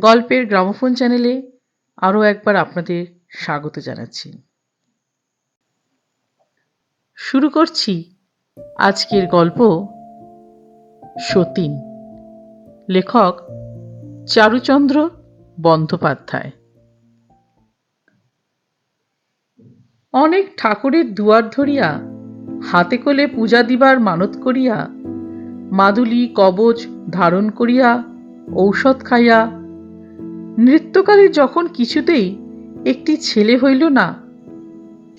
গল্পের গ্রামোফোন চ্যানেলে আরও একবার আপনাদের স্বাগত জানাচ্ছি। শুরু করছি আজকের গল্প সতীন। লেখক চারুচন্দ্র বন্দ্যোপাধ্যায়। অনেক ঠাকুরের দুয়ার ধরিয়া হাতে কোলে পূজা দিবার মানত করিয়া, মাদুলি কবচ ধারণ করিয়া, ঔষধ খাইয়া, নৃত্যকারী যখন কিছুতেই একটি ছেলে হইল না,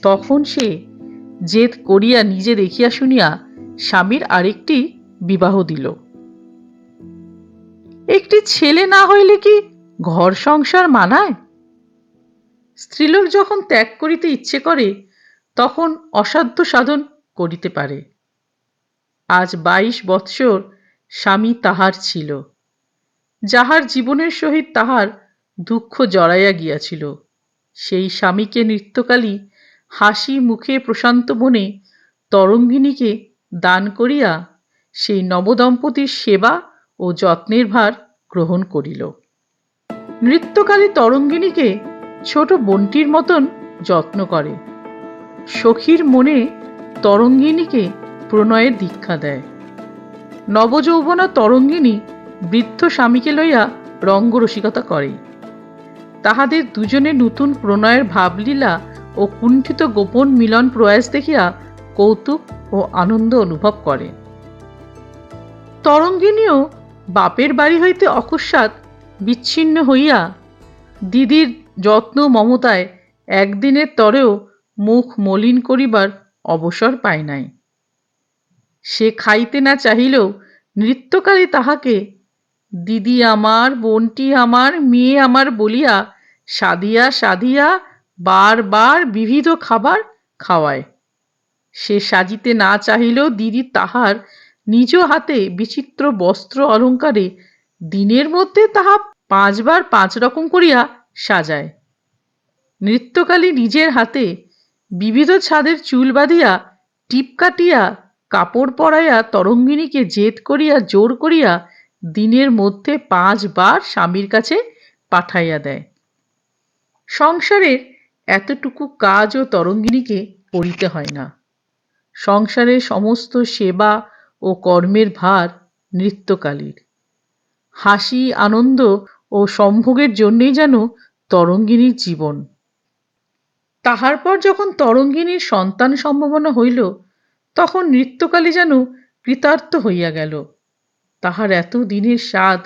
তখন সে জেদ করিয়া নিজে দেখিয়া শুনিয়া স্বামীর আরেকটি বিবাহ দিল। একটি ছেলে না হইলে কি ঘর সংসার মানায়? স্ত্রীলোক যখন ত্যাগ করিতে ইচ্ছে করে, তখন অসাধ্য সাধন করিতে পারে। আজ 22 বৎসর স্বামী তাহার ছিল, যাহার জীবনের সহিত তাহার দুঃখ জড়াইয়া গিয়াছিল। সেই স্বামীকে নৃত্যকালী হাসি মুখে প্রশান্ত মনে তরঙ্গিনীকে দান করিয়া সেই নবদম্পতির সেবা ও যত্নের ভার গ্রহণ করিল। নৃত্যকালী তরঙ্গিনীকে ছোট বোনটির মতন যত্ন করে। সখীর মনে তরঙ্গিনীকে প্রণয়ের দীক্ষা দেয়। নবযৌবনা তরঙ্গিনী বৃদ্ধ স্বামীকে লইয়া রঙ্গরসিকতা করে। তাহাদের দুজনে নূতন প্রণয়ের ভাবলীলা ও কুণ্ঠিত গোপন মিলন প্রয়াস দেখিয়া কৌতুক ও আনন্দ অনুভব করে। তরঙ্গিনীও বাপের বাড়ি হইতে অকস্মাৎ বিচ্ছিন্ন হইয়া দিদির যত্ন মমতায় একদিনের তরেও মুখ মলিন করিবার অবসর পায় নাই। সে খাইতে না চাহিলেও নৃত্যকারী তাহাকে দিদি আমার, বোনটি আমার, মেয়ে আমার বলিয়া সাধিয়া সাধিয়া বারবার বিবিধ খাবার খাওয়ায়। সে সাজিতে না চাহিলেও দিদি তাহার নিজ হাতে বিচিত্র বস্ত্র অলঙ্কারে দিনের মধ্যে তাহা 5 বার 5 রকম করিয়া সাজায়। নৃত্যকালী নিজের হাতে বিবিধ ছাদের চুল বাঁধিয়া, টিপ কাটিয়া, কাপড় পরাইয়া তরঙ্গিনীকে জেদ করিয়া জোর করিয়া দিনের মধ্যে 5 বার স্বামীর কাছে পাঠাইয়া দেয়। সংসারের এতটুকু কাজও তরঙ্গিনীকে করিতে হয় না। সংসারের সমস্ত সেবা ও কর্মের ভার নৃত্যকালীর। হাসি আনন্দ ও সম্ভোগের জন্যই যেন তরঙ্গিনীর জীবন। তাহার পর যখন তরঙ্গিনীর সন্তান সম্ভাবনা হইল, তখন নৃত্যকালী যেন কৃতার্থ হইয়া গেল। তাহার এত দিনের স্বাদ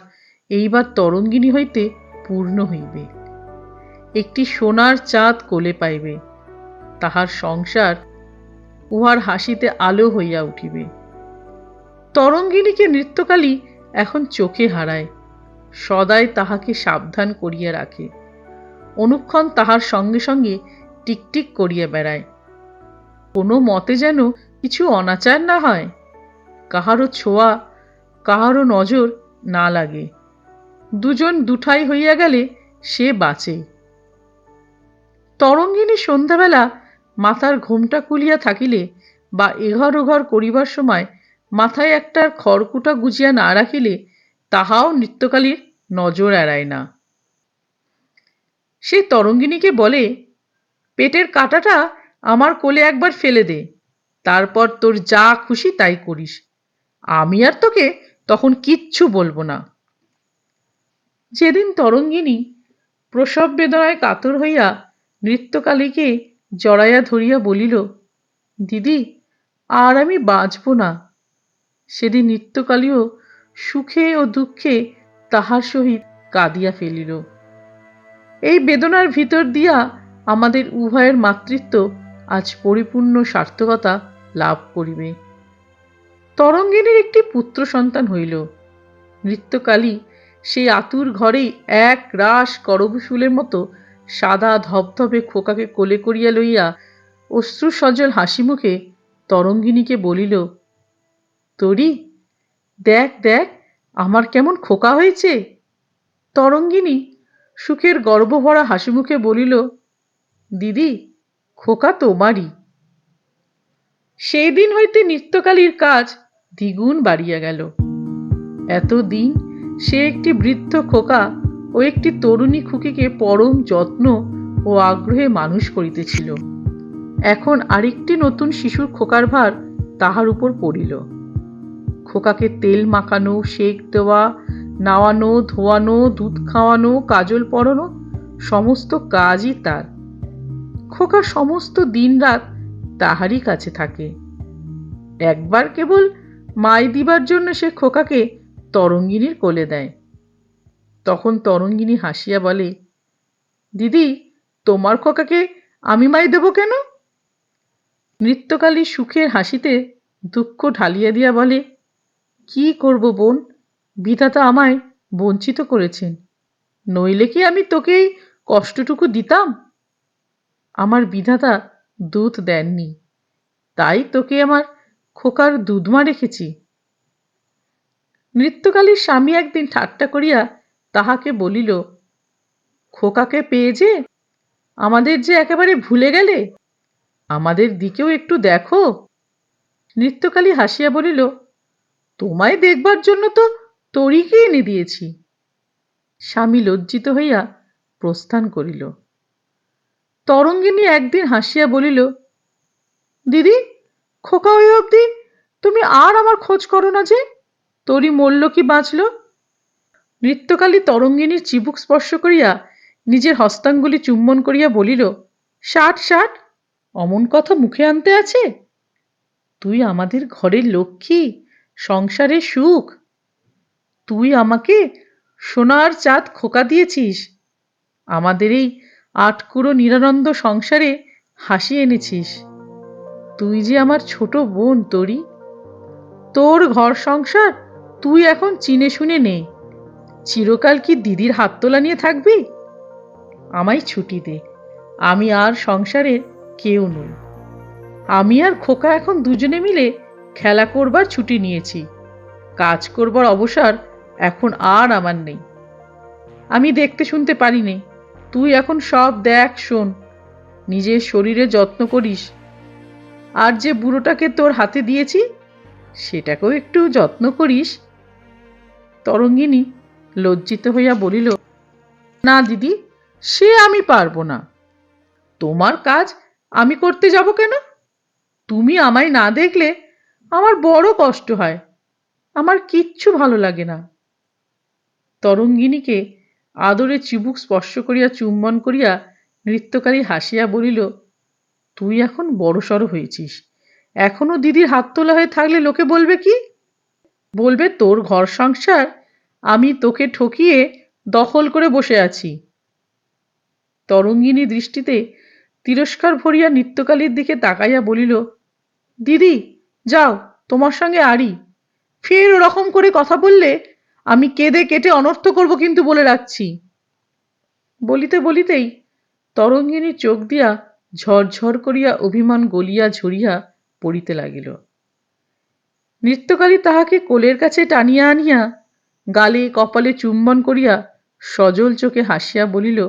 এইবার তরঙ্গিনী হইতে পূর্ণ হইবে। একটি সোনার চাঁদ কোলে পাইবে। তাহার সংসার উহার হাসিতে আলো হইয়া উঠিবে। তরঙ্গিনীকে নৃত্যকালী এখন চোখে হারায়, সদাই তাহাকে সাবধান করিয়া রাখে। অনুক্ষণ তাহার সঙ্গে সঙ্গে টিকটিক করিয়া বেড়ায়, কোনো মতে যেন কিছু অনাচার না হয়, কাহারও ছোঁয়া কাহারও নজর না লাগে। দুজন দুঠাই হইয়া গেলে সে বাঁচে। তরঙ্গিনী সন্ধ্যাবেলা মাথার ঘোমটা খুলিয়া থাকিলে বা এঘর ওঘর করিবার সময় মাথায় একটা খড়কুটা গুজিয়া না রাখিলে তাহাও নৃত্যকালীর নজর এড়ায় না। সে তরঙ্গিনীকে বলে, পেটের কাঁটাটা আমার কোলে একবার ফেলে দে, তারপর তোর যা খুশি তাই করিস। আমি আর তোকে তখন কিচ্ছু বলবো না। যেদিন তরঙ্গিনী প্রসব বেদনায় কাতর হইয়া নৃত্যকালীকে জড়াইয়া ধরিয়া বলিল, দিদি আর আমি বাঁচব না, সেদিন নৃত্যকালীও সুখে ও দুঃখে তাহার সহিত কাঁদিয়া ফেলিল। এই বেদনার ভিতর দিয়া আমাদের উভয়ের মাতৃত্ব আজ পরিপূর্ণ সার্থকতা লাভ করিবে। তরঙ্গিনীর একটি পুত্র সন্তান হইল। নৃত্যকালী সেই আতুর ঘরেই এক রাস করবফুলের মতো সাদা ধবধবে খোকাকে কোলে করিয়া লইয়া অশ্রুসজল হাসি মুখে তরঙ্গিনীকে বলিল, তরি, দেখ দেখ আমার কেমন খোকা হয়েছে। তরঙ্গিনী সুখের গর্বভরা হাসিমুখে বলিল, দিদি, খোকা তোমারই। সেই দিন হইতে নিত্যকালীর কাজ দ্বিগুণ বাড়িয়া গেল। এতদিন সে একটি বৃদ্ধ খোকা ও একটি তরুণী খুকিকে পরম যত্ন ও আগ্রহে মানুষ করিতেছিল। এখন আরেকটি নতুন শিশুর খোকার ভার তাহার উপর পড়িল। খোকাকে তেল মাখানো, সেক দেওয়া, নাওয়ানো, ধোয়ানো, দুধ খাওয়ানো, কাজল পরানো, সমস্ত কাজই তার। খোকা সমস্ত দিন রাত তাহারই কাছে থাকে। একবার কেবল মাই দিবার জন্য সে খোকাকে তরঙ্গিনীর কোলে দেয়। তখন তরঙ্গিনী হাসিয়া বলে, দিদি, তোমার খোকাকে আমি মাই দেব কেন? নৃত্যকালী সুখের হাসিতে দুঃখ ঢালিয়া দিয়া বলে, কি করব বোন, বিধাতা আমায় বঞ্চিত করেছেন। নইলে কি আমি তোকে এই কষ্টটুকু দিতাম? আমার বিধাতা দুধ দেননি, তাই তোকে আমার খোকার দুধমা রেখেছি। নৃত্যকালীর স্বামী একদিন ঠাট্টা করিয়া তাহাকে বলিল, খোকাকে পেয়ে যে আমাদের যে একেবারে ভুলে গেলে, আমাদের দিকেও একটু দেখো। নৃত্যকালী হাসিয়া বলিল, তোমায় দেখবার জন্য তো তরীকে এনে দিয়েছি। স্বামী লজ্জিত হইয়া প্রস্থান করিল। তরঙ্গিনী একদিন হাসিয়া বলিল, দিদি, খোকা হয়ে অবধি তুমি আর আমার খোঁজ করো না যে, তরি মরল কি বাঁচল? নৃত্যকালী তরঙ্গিনীর চিবুক স্পর্শ করিয়া নিজের হস্তাঙ্গুলি চুম্বন করিয়া বলিল, ষাট ষাট, অমন কথা মুখে আনতে আছে? তুই আমাদের ঘরের লক্ষ্মী, সংসারের সুখ। তুই আমাকে সোনার চাঁদ খোকা দিয়েছিস, আমাদের এই আটকুড়ো নিরানন্দ সংসারে হাসি এনেছিস। তুই যে আমার ছোট বোন তরি। তোর ঘর সংসার তুই এখন চিনে শুনে নে। চিরকাল কি দিদির হাত তোলা নিয়ে থাকবি? আমায় ছুটি দে, আমি আর সংসারের কেউ নই। আমি আর খোকা এখন দুজনে মিলে খেলা করবার ছুটি নিয়েছি। কাজ করবার অবসর এখন আর আমার নেই। আমি দেখতে শুনতে পারি নে, তুই এখন সব দেখ শোন, নিজের শরীরে যত্ন করিস। আর যে বুড়োটাকে তোর হাতে দিয়েছি সেটাকেও একটু যত্ন করিস। তরঙ্গিনী লজ্জিত হইয়া বলিল, না দিদি, সে আমি পারবো না। তোমার কাজ আমি করতে যাব কেন? তুমি আমায় না দেখলে আমার বড় কষ্ট হয়, আমার কিচ্ছু ভালো লাগে না। তরঙ্গিনীকে আদরে চিবুক স্পর্শ করিয়া চুম্বন করিয়া নৃত্যকারী হাসিয়া বলিল, তুই এখন বড়সড় হয়েছিস, এখনো দিদির হাত তোলা হয়ে থাকলে লোকে বলবে কি? বলবে তোর ঘর সংসার আমি তোকে ঠকিয়ে দখল করে বসে আছি। তরঙ্গিনী দৃষ্টিতে তিরস্কার ভরিয়া নৃত্যকালীর দিকে তাকাইয়া বলিল, দিদি, যাও, তোমার সঙ্গে আড়ি। ফের ওরকম করে কথা বললে আমি কেঁদে কেটে অনর্থ করব কিন্তু বলে রাখছি। বলিতে বলিতেই তরঙ্গিনীর চোখ দিয়া ঝরঝর করিয়া অভিমান গলিয়া ঝরিয়া পড়িতে লাগিল। নৃত্যকালী তাহাকে কোলের কাছে টানিয়া আনিয়া গালে কপালে চুম্বন করিয়া সজল চোখে হাসিয়া বলিল,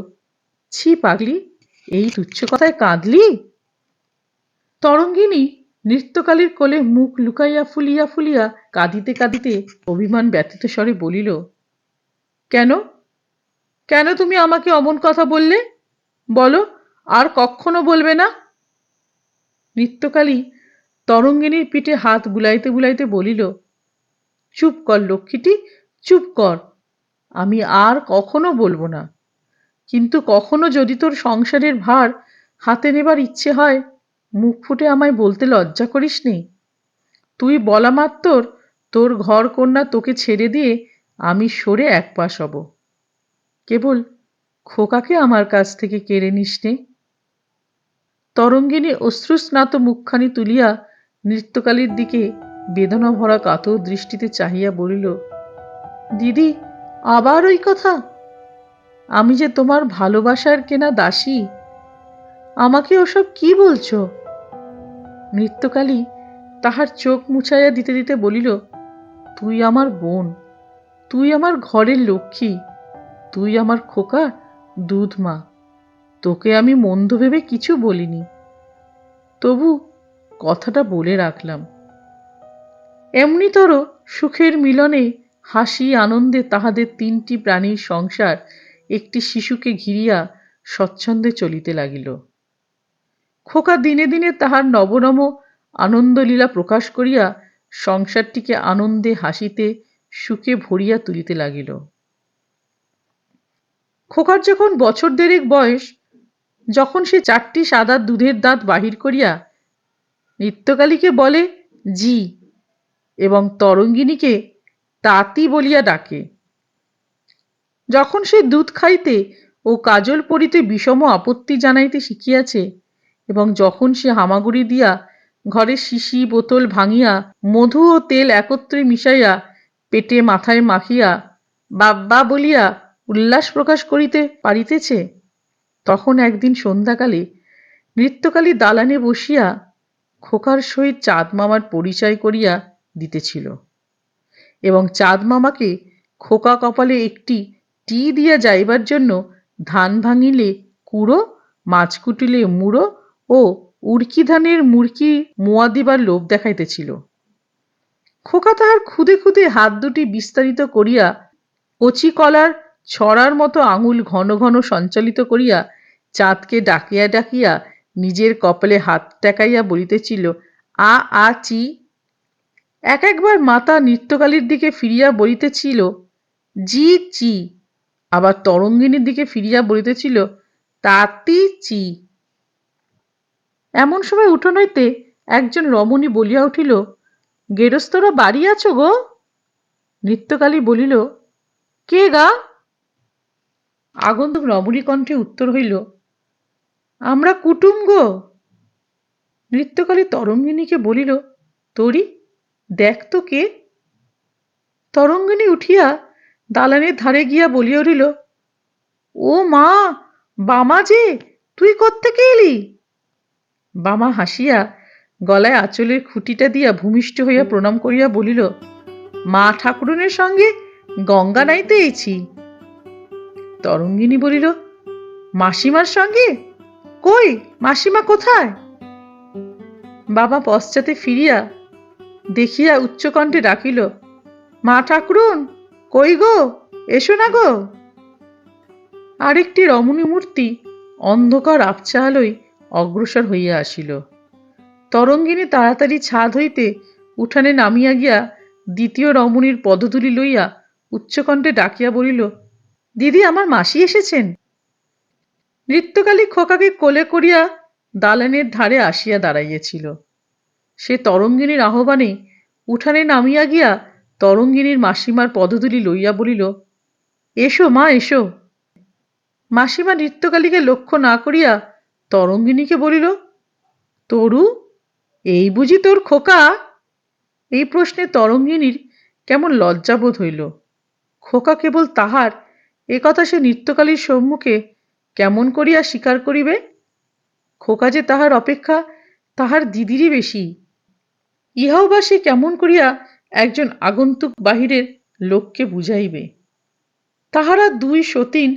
ছি পাগলি, এই তুচ্ছ কথায় কাঁদলি? তরঙ্গিনী নৃত্যকালীর কোলে মুখ লুকাইয়া ফুলিয়া ফুলিয়া কাঁদিতে কাঁদিতে অভিমান ব্যথিত স্বরে বলিল, কেন, কেন তুমি আমাকে অমন কথা বললে? বলো, আর কখনো বলবে না। নৃত্যকালী তরঙ্গিনীর পিঠে হাত বুলাইতে বুলাইতে বলিল, চুপ কর লক্ষ্মীটি, চুপ কর, আমি আর কখনো বলবো না। কিন্তু কখনো যদি তোর সংসারের ভার হাতে নেবার ইচ্ছে হয়, মুখ ফুটে আমায় বলতে লজ্জা করিস নে। তুই বলা মাত্র তোর ঘর কন্যা তোকে ছেড়ে দিয়ে আমি সরে এক পাশ হব। কেবল খোকাকে আমার কাছ থেকে কেড়ে নিস নে। তরঙ্গিনী অশ্রুস্নাত মুখখানি তুলিয়া নৃত্যকালীর দিকে বেদনা ভরা কাতর দৃষ্টিতে চাহিয়া বলিল, দিদি, আবার ওই কথা? আমি যে তোমার ভালোবাসার কেনা দাসী, আমাকে ওসব কি বলছো? নৃত্যকালী তাহার চোখ মুছাইয়া দিতে দিতে বলিল, তুই আমার বোন, তুই আমার ঘরের লক্ষ্মী, তুই আমার খোকা দুধ মা, তোকে আমি মন্দ ভেবে কিছু বলিনি, তবু কথাটা বলে রাখলাম। এমনিতর সুখের মিলনে হাসি আনন্দে তাহাদের 3টি প্রাণীর সংসার একটি শিশুকে ঘিরিয়া স্বচ্ছন্দে চলিতে লাগিল। খোকা দিনে দিনে তাহার নবনব আনন্দলীলা প্রকাশ করিয়া সংসারটিকে আনন্দে হাসিতে সুখে ভরিয়া তুলিতে লাগিল। খোকার যখন বছর 1.5 বয়স, যখন সে 4টি সাদা দুধের দাঁত বাহির করিয়া নৃত্যকালীকে বলে জি এবং তরঙ্গিনীকে তাঁতি বলিয়া ডাকে, যখন সে দুধ খাইতে ও কাজল পরিতে বিষম আপত্তি জানাইতে শিখিয়াছে, এবং যখন সে হামাগুড়ি দিয়া ঘরের শিশি বোতল ভাঙিয়া মধু ও তেল একত্রে মিশাইয়া পেটে মাথায় মাখিয়া বাব্বা বলিয়া উল্লাস প্রকাশ করিতে পারিতেছে, তখন একদিন সন্ধ্যাকালে নৃত্যকালী দালানে বসিয়া খোকার সহিত চাঁদ মামার পরিচয় করিয়া দিতেছিল, এবং চাঁদ মামাকে খোকা কপালে একটি টি দিয়া যাইবার জন্য ধান ভাঙিলে কুড়ো, মাছ কুটিলে মুড়ো ও উড়কি ধানের মুড়কি মোয়া দিবার লোভ দেখাইতেছিল। খোকা তাহার খুদে খুদে হাত দুটি বিস্তারিত করিয়া কচি কলার ছড়ার মতো আঙুল ঘন ঘন সঞ্চালিত করিয়া চাঁদকে ডাকিয়া ডাকিয়া নিজের কপালে হাত টেকাইয়া বলিতেছিল, আ আ চি। একবার মাতা নৃত্যকালীর দিকে ফিরিয়া বলিতেছিল, জি চি। আবার তরঙ্গিনীর দিকে ফিরিয়া বলিতেছিল, তাতি চি। এমন সময় উঠোন হইতে একজন রমণী বলিয়া উঠিল, গেরস্তরা বাড়ি আছো গো? নৃত্যকালী বলিল, কে গা? আগন্তুক রমণী কণ্ঠে উত্তর হইল, আমরা কুটুম গো। নৃত্যকালী তরঙ্গিনীকে বলিল, তরি দেখ তো কে? তরঙ্গিনী উঠিয়া দালানের ধারে গিয়া বলিয়া উঠিল, ও মা, বামা যে, তুই কোত্থেকে এলি? বামা হাসিয়া গলায় আঁচলের খুঁটিটা দিয়া ভূমিষ্ঠ হইয়া প্রণাম করিয়া বলিল, মা ঠাকুরনের সঙ্গে গঙ্গা নাইতে এইছি। তরঙ্গিনী বলিল, মাসিমার সঙ্গে? কই মাসিমা কোথায়? বাবা পশ্চাতে ফিরিয়া দেখিয়া উচ্চকণ্ঠে ডাকিল, মা ঠাকুরন কই গো, এসো না গো। আরেকটি রমণী মূর্তি অন্ধকার আবছা আলোয় অগ্রসর হইয়া আসিল। তরঙ্গিনী তাড়াতাড়ি ছাদ হইতে উঠানে নামিয়া গিয়া দ্বিতীয় রমণীর পদধূলি লইয়া উচ্চকণ্ঠে ডাকিয়া বলিল, দিদি, আমার মাসি এসেছেন। নৃত্যকালী খোকাকে কোলে করিয়া দালানের ধারে আসিয়া দাঁড়াইয়াছিল। সে তরঙ্গিনীর আহ্বানে উঠানে নামিয়া গিয়া তরঙ্গিনীর মাসিমার পদধূলি লইয়া বলিল, এসো মা, এসো। মাসিমা নৃত্যকালীকে লক্ষ্য না করিয়া তরঙ্গিনীকে বলিল, তরু, এই বুঝি তোর খোকা? এই প্রশ্নে তরঙ্গিনীর কেমন লজ্জাবোধ হইল। খোকা কেবল তাহার, এ কথা সে নৃত্যকালীর সম্মুখে কেমন করিয়া স্বীকার করিবে? খোকা যে তাহার অপেক্ষা তাহার দিদিরই বেশি, ইহাও বা সে কেমন করিয়া একজন আগন্তুক বাহিরের লোককে বুঝাইবে? তাহারা দুই সতীন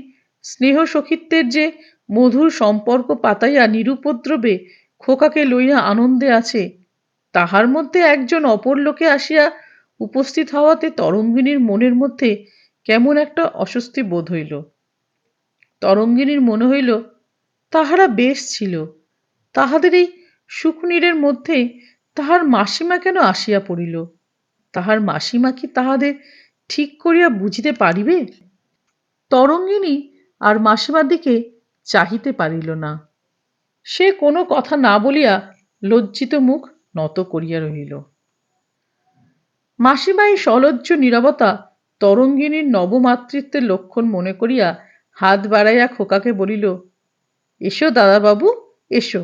স্নেহ সখিত্বের যে মধুর সম্পর্ক পাতাইয়া নিরুপদ্রবে খোকাকে লইয়া আনন্দে আছে, তাহার মধ্যে একজন অপর লোকে আসিয়া উপস্থিত হওয়াতে তরঙ্গিনীর মনের মধ্যে কেমন একটা অস্বস্তি বোধ হইল। তরঙ্গিনীর মনে হইল তাহারা বেশ ছিল, তাহাদের এই সুখনীড়ের মধ্যে তাহার মাসিমা কেন আসিয়া পড়িল? তাহার মাসিমা কি তাহাদের ঠিক করিয়া বুঝিতে পারিবে? তরঙ্গিনী আর মাসিমার দিকে চাহিতে পারিল না। সে কোনো কথা না বলিয়া লজ্জিত মুখ নত করিয়া রহিল। মাসিমা এই সলজ্জ নীরবতা তরঙ্গিনীর নবমাতৃত্বের লক্ষণ মনে করিয়া হাত বাড়াইয়া খোকাকে বলিল, এসো দাদাবাবু, এসো।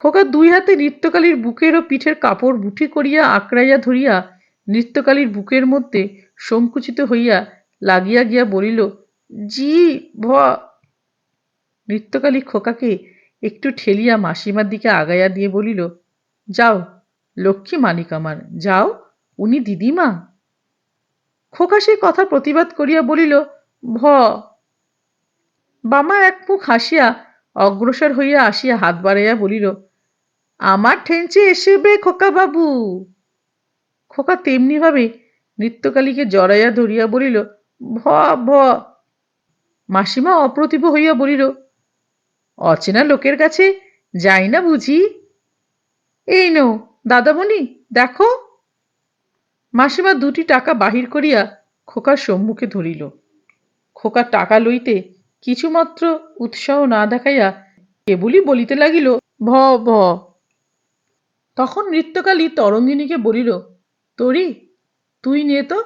খোকা দুই হাতে নৃত্যকালীর বুকের ও পিঠের কাপড় মুঠি করিয়া আঁকড়াইয়া ধরিয়া নৃত্যকালীর বুকের মধ্যে সংকুচিত হইয়া লাগিয়া গিয়া বলিল, জি ভ। নৃত্যকালী খোকাকে একটু ঠেলিয়া মাসিমার দিকে আগাইয়া দিয়ে বলিল, যাও, লক্ষ্মী মানিক আমার, যাও, উনি দিদিমা। খোকা সে কথা প্রতিবাদ করিয়া বলিল, ভ। বামা এক মুখ হাসিয়া অগ্রসর হইয়া আসিয়া হাত বাড়াইয়া বলিল, আমার ঠেঞ্চে এসেবে খোকা বাবু। খোকা তেমনি ভাবে নৃত্যকালীকে জড়াইয়া ধরিয়া বলিল, ভ ভ। মাসিমা অপ্রতিভ হইয়া বলিল, অচেনা লোকের কাছে যাই না বুঝি? এই নো দাদামণি, দেখো। মাসিমা 2টি টাকা বাহির করিয়া খোকার সম্মুখে ধরিল। খোকা টাকা লইতে কিছুমাত্র উৎসাহ না দেখাইয়া কেবলই বলিতে লাগিল, ভ ভ। তখন নৃত্যকালী তরঙ্গিনীকে বলিল, তরি, তুই নে তো,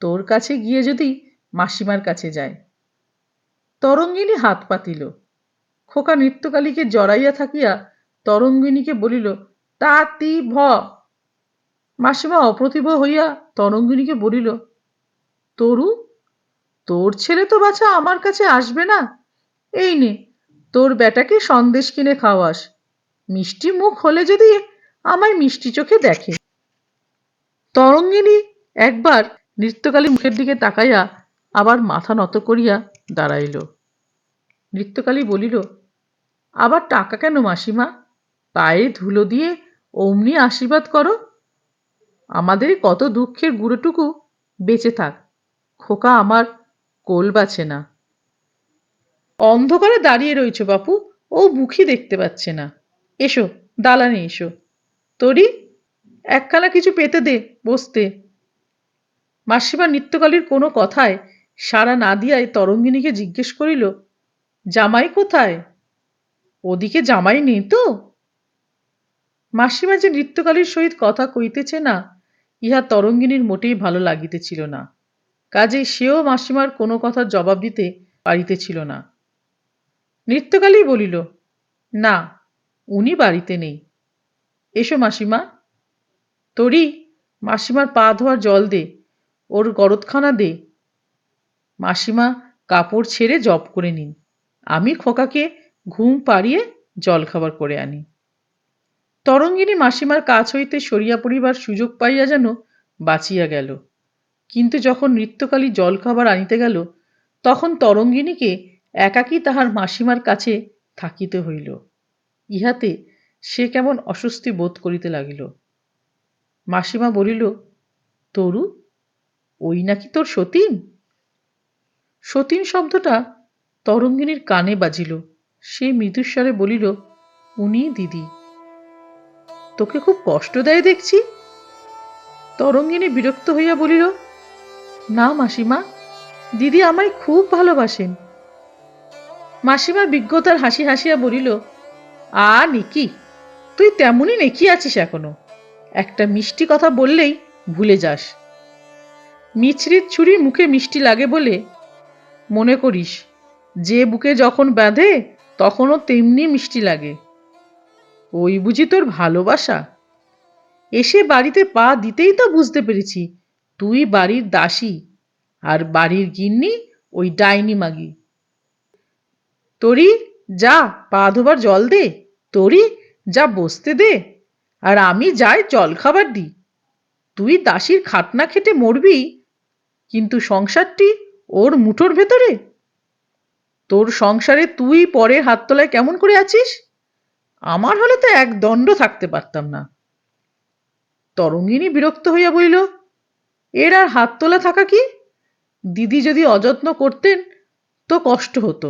তোর কাছে গিয়ে যদি মাসিমার কাছে যায়। তরঙ্গিনী হাত পাতিল। খোকা নৃত্যকালীকে জড়াইয়া থাকিয়া তরঙ্গিনীকে বলিল, তা তি ভ। মাসিমা অপ্রতিভ হইয়া তরঙ্গিনীকে বলিল, তরু, তোর ছেলে তো বাছা আমার কাছে আসবে না। এই নে, তোর বেটাকে সন্দেশ কিনে খাওয়াস। মিষ্টি মুখ হলে যদি আমায় মিষ্টি চোখে দেখে। তরঙ্গিনী একবার নৃত্যকালী মুখের দিকে তাকাইয়া আবার মাথা নত করিয়া দাঁড়াইল। নৃত্যকালী বলিল, আবার টাকা কেন মাসিমা? পায়ে ধুলো দিয়ে অমনি আশীর্বাদ করো। আমাদের কত দুঃখের গুঁড়োটুকু বেঁচে থাক, খোকা আমার কোল বাছে না। অন্ধকারে দাঁড়িয়ে রয়েছ বাপু, ও মুখই দেখতে পাচ্ছে না। এসো, দালানে এসো। তরি, একখানা কিছু পেতে দে বসতে। মাসিমা নৃত্যকালীর কোনো কথায় সাড়া না দিয়ায় তরঙ্গিনীকে জিজ্ঞেস করিল, জামাই কোথায়? ওদিকে জামাই নেই তো? মাসিমা যে নৃত্যকালীর সহিত কথা কইতেছে না, ইহা তরঙ্গিনীর মোটেই ভালো লাগিতেছিল না। কাজেই সেও মাসিমার কোনো কথার জবাব দিতে পারিতেছিল না। নৃত্যকালী বলিল, না, উনি বাড়িতে নেই। এসো মাসিমা। তরি, মাসিমার পা ধোয়ার জল দে, ওর গরদখানা দে। মাসিমা কাপড় ছেড়ে জব করে নিন, আমি খোকাকে ঘুম পাড়িয়ে জলখাবার করে আনি। তরঙ্গিনী মাসিমার কাছ হইতে সরিয়া পড়িবার সুযোগ পাইয়া যেন বাঁচিয়া গেল। কিন্তু যখন নৃত্যকালী জলখাবার আনিতে গেল, তখন তরঙ্গিনীকে একাকী তাহার মাসিমার কাছে থাকিতে হইল। ইহাতে সে কেমন অস্বস্তি বোধ করিতে লাগিল। মাসিমা বলিল, তরু, ওই নাকি তোর সতীন? সতীন শব্দটা তরঙ্গিনীর কানে বাজিল। সে মৃদুস্বরে বলিল, উনি দিদি। তোকে খুব কষ্ট দেয় দেখছি। তরঙ্গিনী বিরক্ত হইয়া বলিল, না মাসিমা, দিদি আমায় খুব ভালোবাসেন। মাসিমা বিজ্ঞতার হাসি হাসিয়া বলিল, নিকি, তুই তেমনই নেকি আছিস এখনো। একটা মিষ্টি কথা বললেই ভুলে যাস। মিছরির ছুরি মুখে মিষ্টি লাগে বলে মনে করিস, যে বুকে যখন বাঁধে তখনও তেমনি মিষ্টি লাগে। ওই বুঝি তোর ভালোবাসা? এসে বাড়িতে পা দিতেই তো বুঝতে পেরেছি তুই বাড়ির দাসী, আর বাড়ির গিন্নি ওই ডাইনি মাগি। তরি, যা পা ধোবার জল দে। তরি, যা বসতে দে। আর আমি যাই জল খাবার দিই। তুই দাসীর খাটনা খেটে মরবি, কিন্তু সংসারটি ওর মুঠোর ভেতরে। তোর সংসারে তুই পরের হাত তলায় কেমন করে আছিস? আমার হলে তো এক দণ্ড থাকতে পারতাম না। তরঙ্গিনী বিরক্ত হইয়া বলিল, এর আর হাত তোলা থাকা কি? দিদি যদি অযত্ন করতেন তো কষ্ট হতো।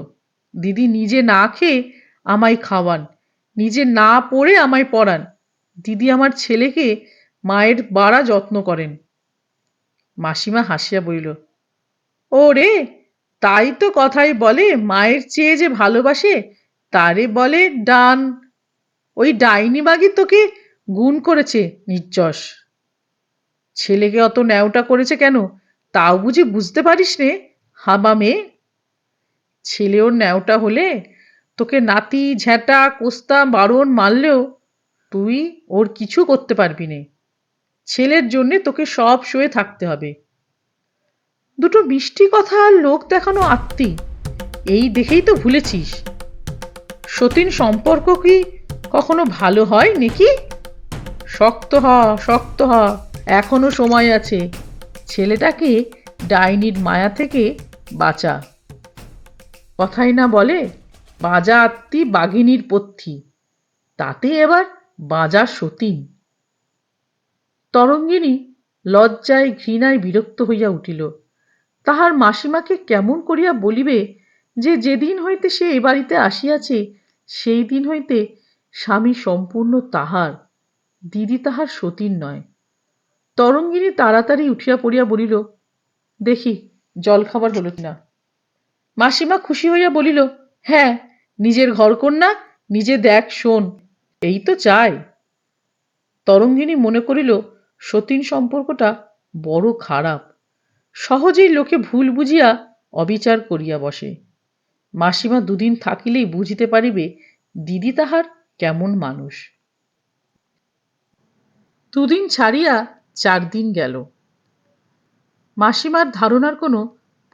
দিদি নিজে না খেয়ে আমায় খাওয়ান, নিজে না পড়ে আমায় পড়ান। দিদি আমার ছেলেকে মায়ের বাড়া যত্ন করেন। মাসিমা হাসিয়া বলিল, ও রে, তাই তো কথাই বলে মায়ের চেয়ে যে ভালোবাসে তারে বলে ডান। ওই ডাইনি বাগি তোকে গুণ করেছে নির্যশ। ছেলেকে অত ন্যাওটা করেছে কেন তাও বুঝি বুঝতে পারিস নে, হাবা মেয়ে। ছেলে ওর ন্যাওটা হলে তোকে নাতি ঝ্যাঁটা কোস্তা বারণ মারলেও তুই ওর কিছু করতে পারবি নে। ছেলের জন্যে তোকে সব সয়ে থাকতে হবে। দুটো মিষ্টি কথা আর লোক দেখানো আত্মী, এই দেখেই তো ভুলেছিস। সতীন সম্পর্ক কি কখনো ভালো হয় নাকি? শক্ত হ, শক্ত হ, এখনো সময় আছে। ছেলেটাকে ডাইনির মায়া থেকে বাঁচা। কথাই না বলে, বাজা আত্মি বাঘিনীর পথ্যি, তাতে এবার বাজা সতীন। তরঙ্গিনী লজ্জায় ঘৃণায় বিরক্ত হইয়া উঠিল। তাহার মাসিমাকে কেমন করিয়া বলিবে যে যেদিন হইতে সে এ বাড়িতে আসিয়াছে সেই দিন হইতে স্বামী সম্পূর্ণ তাহার, দিদি তাহার সতীন নয়। তরঙ্গিনী তাড়াতাড়ি উঠিয়া পড়িয়া বলিল, দেখি জল খাবার হলো কিনা। মাসিমা খুশি হইয়া বলিল, হ্যাঁ, নিজের ঘরকন্না নিজে দেখ শোন, এই তো চাই। তরঙ্গিনী মনে করিল সতীন সম্পর্কটা বড় খারাপ, সহজেই লোকে ভুল বুঝিয়া অবিচার করিয়া বসে। মাসিমা দুদিন থাকিলেই বুঝিতে পারিবে দিদি তাহার কেমন মানুষ। দুদিন ছাড়িয়া 4 দিন গেল। মাসিমার ধারণার কোনো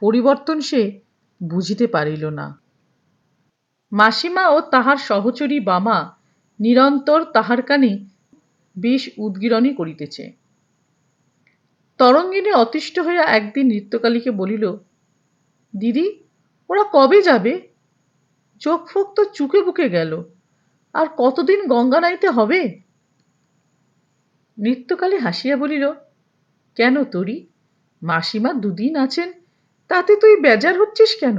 পরিবর্তন সে বুঝিতে পারিল না। মাসিমা ও তাহার সহচরী বামা নিরন্তর তাহার কানে বেশ উদগীরণই করিতেছে। তরঙ্গিনী অতিষ্ঠ হইয়া একদিন নৃত্যকালীকে বলিল, দিদি, ওরা কবে যাবে? চোখ ফোক তো চুকে বুকে গেল, আর কতদিন গঙ্গা নাইতে হবে? নৃত্যকালী হাসিয়া বলিল, কেন তোরি, মাসিমা 2 দিন আছেন, তাতে তুই বেজার হচ্ছিস কেন?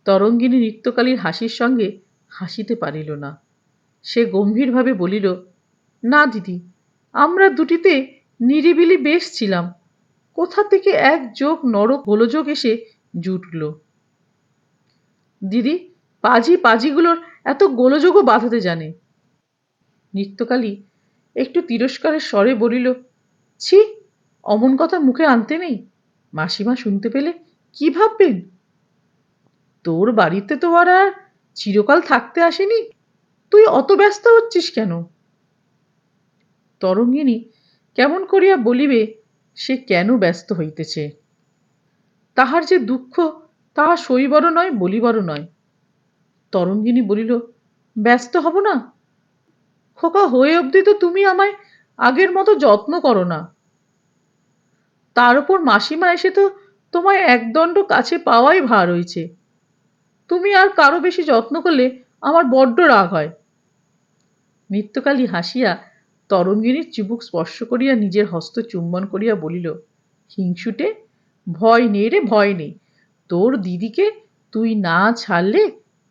তরঙ্গিনী নৃত্যকালীর হাসির সঙ্গে হাসিতে পারিল না। সে গম্ভীরভাবে বলিল, না দিদি, আমরা দুটিতে নিরিবিলি বেশ ছিলাম, কোথা থেকে এক যোগ নরক গোলযোগ এসে জুটল। দিদি, পাজিগুলোর এত গোলযোগও বাঁধাতে জানে। নৃত্যকালী একটু তিরস্কারের স্বরে বলিল, ছি, অমন কথা মুখে আনতে নেই, মাসিমা শুনতে পেলে কি ভাববেন? তোর বাড়িতে তো আর চিরকাল থাকতে আসেনি, তুই অত ব্যস্ত হচ্ছিস কেন? তরঙ্গিনী কেমন করিয়া বলিবে সে কেন ব্যস্ত হইতেছে। তাহার যে দুঃখ তাহা সইবরও নয় বলিবরও নয়। তরঙ্গিনী বলিল, ব্যস্ত হব না? খোকা হয়ে অবধি তো তুমি আমায় আগের মতো যত্ন করো না। তার উপর মাসিমা এসে তো তোমায় একদণ্ড কাছে পাওয়াই ভার হয়েছে। তুমি আর কারো বেশি যত্ন করলে আমার বড্ড রাগ হয়। নৃত্যকালী হাসিয়া তরঙ্গিনীর চিবুক স্পর্শ করিয়া নিজের হস্ত চুম্বন করিয়া বলিল, হিংসুটে, ভয় নেই রে, ভয় নেই। তোর দিদিকে তুই না ছাড়লে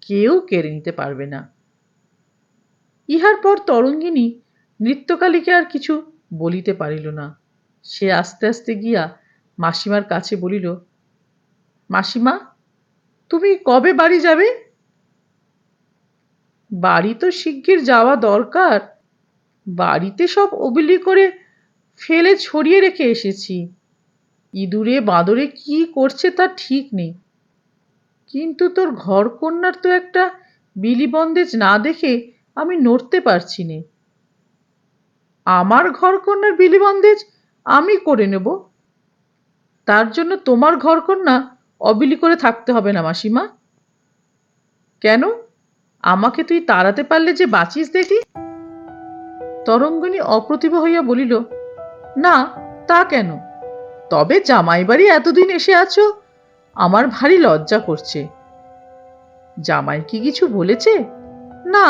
কেউ কেড়ে নিতে পারবে না। ইহার পর তরঙ্গিনী নৃত্যকালীকে আর কিছু বলিতে পারিল না। সে আস্তে আস্তে গিয়া মাসিমার কাছে বলিল, মাসিমা, তুমি কবে বাড়ি যাবে? বাড়ি তো শিগগির যাওয়া দরকার। বাড়িতে সব ওবিলি করে ফেলে ছড়িয়ে রেখে এসেছি। ইঁদুরে বাঁদরে কি করছে তা ঠিক নেই। কিন্তু তোর ঘরকন্নার তো একটা বিলি বন্দেজ না দেখে আমি নড়তে পারছি নে। আমার ঘরকন্নার বিলি বন্দেজ আমি করে নেব। তার জন্য তোমার ঘরকন্না অবিলি করে থাকতে হবে না মাসিমা। কেন, আমাকে তুই তাড়াতে পারলে যে বাঁচিস দেখি। তরঙ্গিনী অপ্রতিভ হইয়া বলিল, না, তা কেন? তবে জামাই বাড়ি এতদিন এসে আছো, আমার ভারী লজ্জা করছে। জামাই কি কিছু বলেছে? না।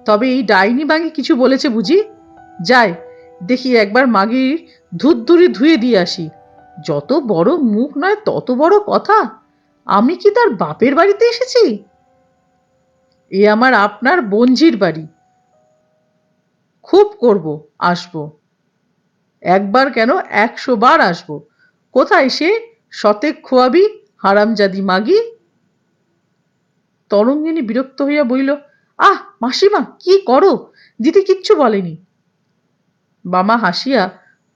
তবে এই ডাইনি বাঙি কিছু বলেছে বুঝি? যাই দেখি একবার মাগির ধুত্তুরি ধুয়ে দিয়ে আসি। যত বড় মুখ নয় তত বড় কথা। আমি কি তার বাপের বাড়িতে এসেছি? এ আমার আপনার বঞ্জির বাড়ি। খুব করব, আসবো। একবার কেন, 100 বার আসবো। কোথায় সে শতেক খোয়াবি হারামজাদি মাগি? তরঙ্গিনী বিরক্ত হইয়া বলিল, আহ মাসিমা, কি করো? দিদি কিচ্ছু বলেনি। বামা হাসিয়া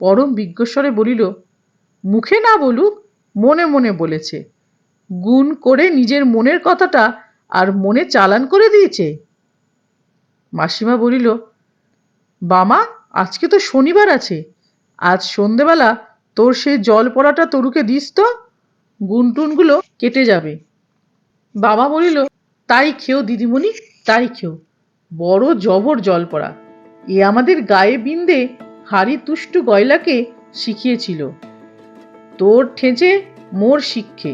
পরম বিজ্ঞস্বরে বলিল, মুখে না বলুক, মনে মনে বলেছে। গুণ করে নিজের মনের কথাটা আর মনে চালান করে দিয়েছে। মাসিমা বলিল, বামা, আজকে তো শনিবার আছে, আজ সন্ধেবেলা তোর সেই জল পড়াটা তরুকে দিস তো, গুনটুনগুলো কেটে যাবে। বাবা বলিল, তাই খেও দিদিমণি, তাই খেও, বড় জবর জল পড়া। এ আমাদের গায়ে বিন্দে হাড়ি তুষ্টু গয়লাকে শিখিয়েছিল, তোর ঠেঁচে মোর শিক্ষে।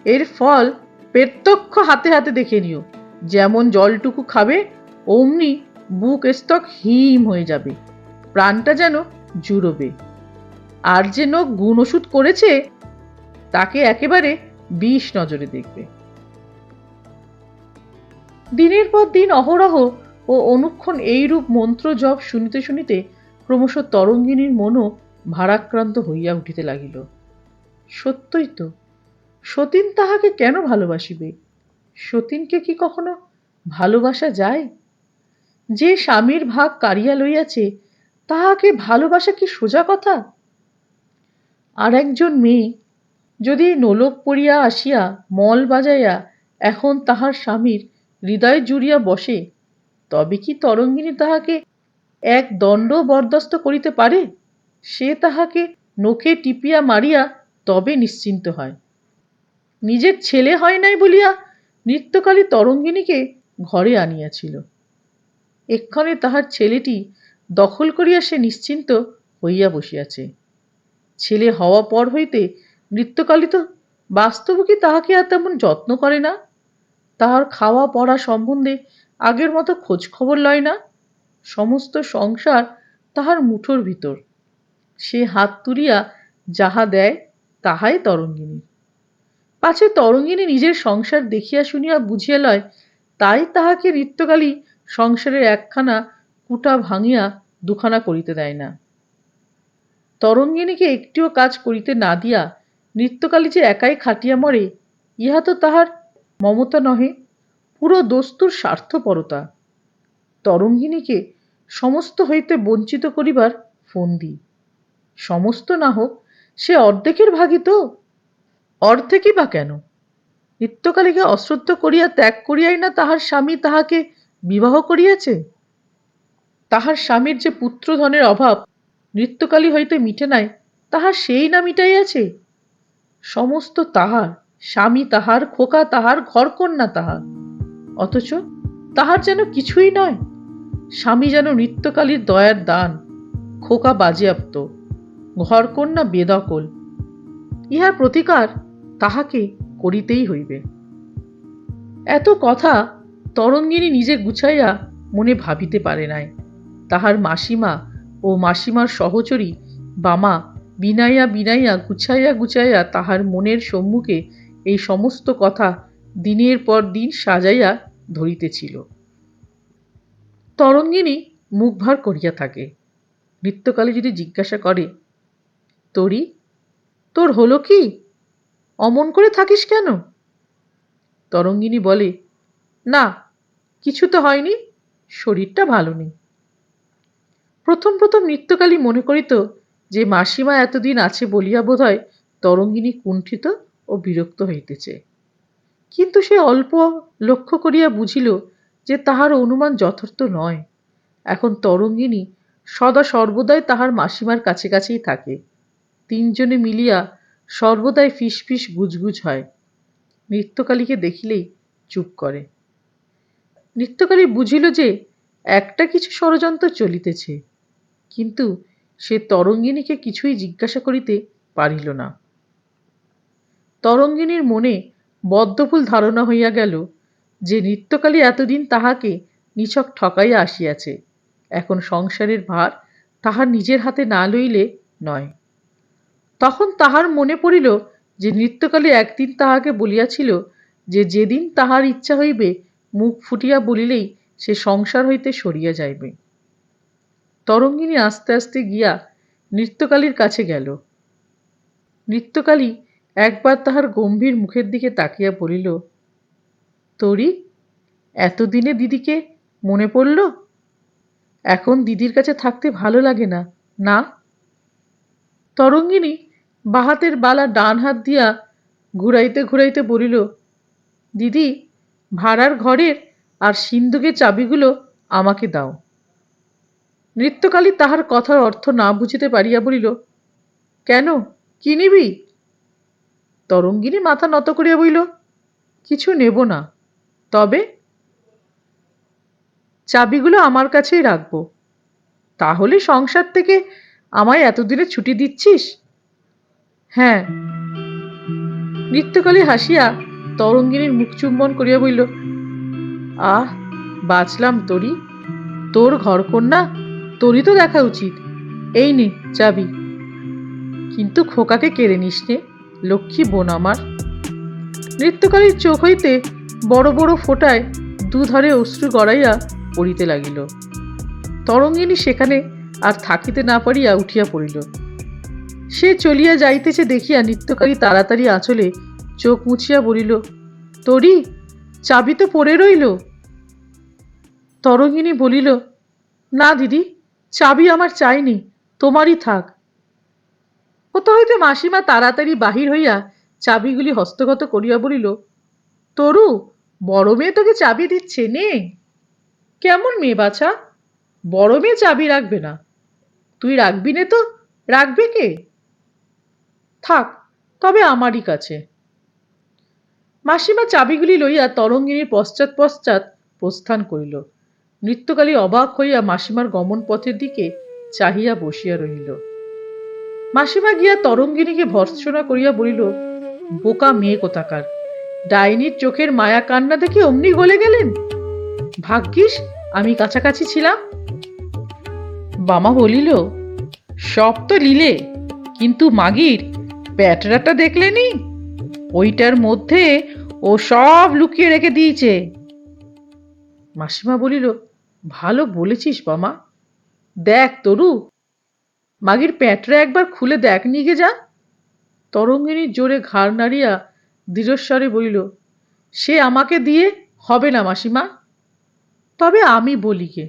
এর ফল প্রত্যক্ষ হাতে হাতে দেখে নিও। যেমন জলটুকু খাবে অমনি বুক স্তক হিম হয়ে যাবে, প্রাণটা যেন জুড়োবে। আর যে লোক গুণ ওষুধ করেছে তাকে একেবারে বিষ নজরে দেখবে। দিনের পর দিন অহরহ ও অনুক্ষণ এইরূপ মন্ত্র জপ শুনিতে শুনিতে ক্রমশ তরঙ্গিনীর মনও ভারাক্রান্ত হইয়া উঠিতে লাগিল। সত্যই তো, সতীন তাহাকে কেন ভালোবাসিবে? সতীনকে কি কখনো ভালোবাসা যায়? যে স্বামীর ভাগ কাড়িয়া লইয়াছে তাহাকে ভালোবাসা কি সোজা কথা? আর একজন মেয়ে যদি নোলক পড়িয়া আসিয়া মল বাজাইয়া এখন তাহার স্বামীর হৃদয় জুড়িয়া বসে, তবে কি তরঙ্গিনী তাহাকে এক দণ্ড বরদাস্ত করিতে পারে? সে তাহাকে নোকে টিপিয়া মারিয়া তবে নিশ্চিন্ত হয়। নিজের ছেলে হয় নাই বলিয়া নৃত্যকালী তরঙ্গিনীকে ঘরে আনিয়াছিল, এক্ষণে তাহার ছেলেটি দখল করিয়া সে নিশ্চিন্ত হইয়া বসিয়াছে। ছেলে হওয়া পর হইতে নৃত্যকালী তো বাস্তব কি তাহাকে আর তেমন যত্ন করে না, তাহার খাওয়া পড়া সম্বন্ধে আগের মতো খোঁজ খবর লয় না। সমস্ত সংসার তাহার মুঠোর ভিতর, সে হাত তুলিয়া যাহা দেয় তাহাই তরঙ্গিনী। পাছে তরঙ্গিনী নিজের সংসার দেখিয়া শুনিয়া বুঝিয়া লয়, তাই তাহাকে নৃত্যকালী সংসারের একখানা কুটা ভাঙিয়া দুখানা করিতে দেয় না। তরঙ্গিনীকে একটিও কাজ করিতে না দিয়া নৃত্যকালী যে একাই খাটিয়া মরে, ইহা তো তাহার মমতা নহে, পুরো দস্তুর স্বার্থপরতা। তরঙ্গিনীকে সমস্ত হইতে বঞ্চিত করিবার ফন্দি। সমস্ত না হোক, সে অর্ধেকের ভাগী তো। অর্ধেকই বা কেন? নৃত্যকালীকে অশ্রদ্ধ করিয়া ত্যাগ করিয়াই না তাহার স্বামী তাহাকে বিবাহ করিয়াছে। তাহার স্বামীর যে পুত্রধনের অভাব নৃত্যকালী হইতে মিটে নাই, তাহা সেই না মিটাইয়াছে। সমস্ত তাহার, স্বামী তাহার, খোকা তাহার, ঘরকন্না তাহার, অথচ তাহার যেন কিছুই নয়। স্বামী যেন নৃত্যকালীর দয়ার দান, খোকা বাজেয়াপ্ত, ঘরকন্না বেদখল। ইহার প্রতিকার তাহাকে করিতেই হইবে। এত কথা তরঙ্গিনী নিজে গুছাইয়া মনে ভাবিতে পারে নাই। তাহার মাসিমা ও মাসিমার সহচরী বামা বিনাইয়া বিনাইয়া গুছাইয়া গুছাইয়া তাহার মনের সম্মুখে এই সমস্ত কথা দিনের পর দিন সাজাইয়া ধরিতেছিল। তরঙ্গিনী মুখ ভার করিয়া থাকে। নৃত্যকালী যদি জিজ্ঞাসা করে, তোরি, তোর হলো কি? অমন করে থাকিস কেন? তরঙ্গিনী বলে, না, কিছু তো হয়নি, শরীরটা ভালো নেই। প্রথম প্রথম নৃত্যকালী মনে করিত যে মাসিমা এতদিন আছে বলিয়া বোধহয় তরঙ্গিনী কুণ্ঠিত ও বিরক্ত হইতেছে, কিন্তু সে অল্প লক্ষ্য করিয়া বুঝিল যে তাহার অনুমান যথার্থ নয়। এখন তরঙ্গিনী সদা সর্বদাই তাহার মাসিমার কাছে কাছেই থাকে। তিনজনে মিলিয়া সর্বদাই ফিস ফিস গুজগুজ হয়। নৃত্যকালীকে দেখিলেই চুপ করে। নৃত্যকালী বুঝিল যে একটা কিছু ষড়যন্ত্র চলিতেছে, কিন্তু সে তরঙ্গিনীকে কিছুই জিজ্ঞাসা করিতে পারিল না। তরঙ্গিনীর মনে বদ্ধভুল ধারণা হইয়া গেল যে নৃত্যকালী এতদিন তাহাকে নিছক ঠকাইয়া আসিয়াছে, এখন সংসারের ভার তাহার নিজের হাতে না লইলে নয়। তখন তাহার মনে পড়িল যে নৃত্যকালী একদিন তাহাকে বলিয়াছিল যে যেদিন তাহার ইচ্ছা হইবে মুখ ফুটিয়া বলিলেই সে সংসার হইতে সরিয়া যাইবে। তরঙ্গিনী আস্তে আস্তে গিয়া নৃত্যকালীর কাছে গেল। নৃত্যকালী একবার তাহার গম্ভীর মুখের দিকে তাকিয়া বলিল, তোরি, এতদিনে দিদিকে মনে পড়ল? এখন দিদির কাছে থাকতে ভালো লাগে না, না? তরঙ্গিনী বাহাতের বালা ডান হাত দিয়া ঘুরাইতে ঘুরাইতে বলিল, দিদি, ভাড়ার ঘরের আর সিন্দুকের চাবিগুলো আমাকে দাও। নৃত্যকালী তাহার কথার অর্থ না বুঝিতে পারিয়া বলিল, কেন, কি নিবি? তরঙ্গিনী মাথা নত করিয়া বলিল, কিছু নেব না, তবে? চাবিগুলো আমার কাছেই রাখবো। তাহলে সংসার থেকে আমায় এতদিনে ছুটি দিচ্ছিস? হ্যাঁ। নৃত্যকালী হাসিয়া তরঙ্গিনীর মুখ চুম্বন করিয়া বলিল, আহ, বাঁচলাম তোরি, তোর ঘরকন্যা তোরই তো দেখা উচিত। এই নে চাবি, কিন্তু খোকাকে কেড়ে নিস নে, লক্ষ্মী বোন আমার। নৃত্যকালীর চোখ হইতে বড় বড় ফোঁটায় দুধারে অশ্রু গড়াইয়া পড়িতে লাগিল। তরঙ্গিনী সেখানে আর থাকিতে না পারিয়া উঠিয়া পড়িল। সে চলিয়া যাইতেছে দেখিয়া নৃত্যকালী তাড়াতাড়ি আঁচলে চোখ মুছিয়া বলিল, তোরি, চাবি তো পড়ে রইল। তরঙ্গিনী বলিল, না দিদি, চাবি আমার চাইনি, তোমারই থাক। কোথা হইতে মাসিমা তাড়াতাড়ি বাহির হইয়া চাবিগুলি হস্তগত করিয়া বলিল, তরু, বড় মেয়ে তোকে চাবি দিচ্ছে, নে। কেমন মেয়ে বাছা? বড় মেয়ে চাবি রাখবে না? তুই রাখবি নে তো, রাখবে কে? থাক, তবে আমারই কাছে। মাসিমা চাবিগুলি লইয়া তরঙ্গিনীর পশ্চাৎ পশ্চাৎ প্রস্থান করিল। নৃত্যকালী অবাক হইয়া মাসিমার গমন পথের দিকে চাহিয়া বসিয়া রহিল। মাসিমা গিয়া তরঙ্গিনীকে ভর্ৎসনা করিয়া বলিল, বোকা মেয়ে কোথাকার, ডাইনির চোখের মায়া কান্না দেখে অমনি গলে গেলেন। ভাগ্যিস আমি কাছাকাছি ছিলাম। বামা বলিল, সব তো লিলে, কিন্তু মাগির প্যাটরাটা দেখলেনি? ওইটার মধ্যে ও সব লুকিয়ে রেখে দিয়েছে। মাসিমা বলিল, ভালো বলেছিস বামা। দেখ তরু, মাগির প্যাটরা একবার খুলে দেখ নিগে যা। তরঙ্গিনী জোরে ঘাড় নাড়িয়া দৃঢ়স্বরে বলিল, সে আমাকে দিয়ে হবে না মাসিমা। তবে আমি বলি গে।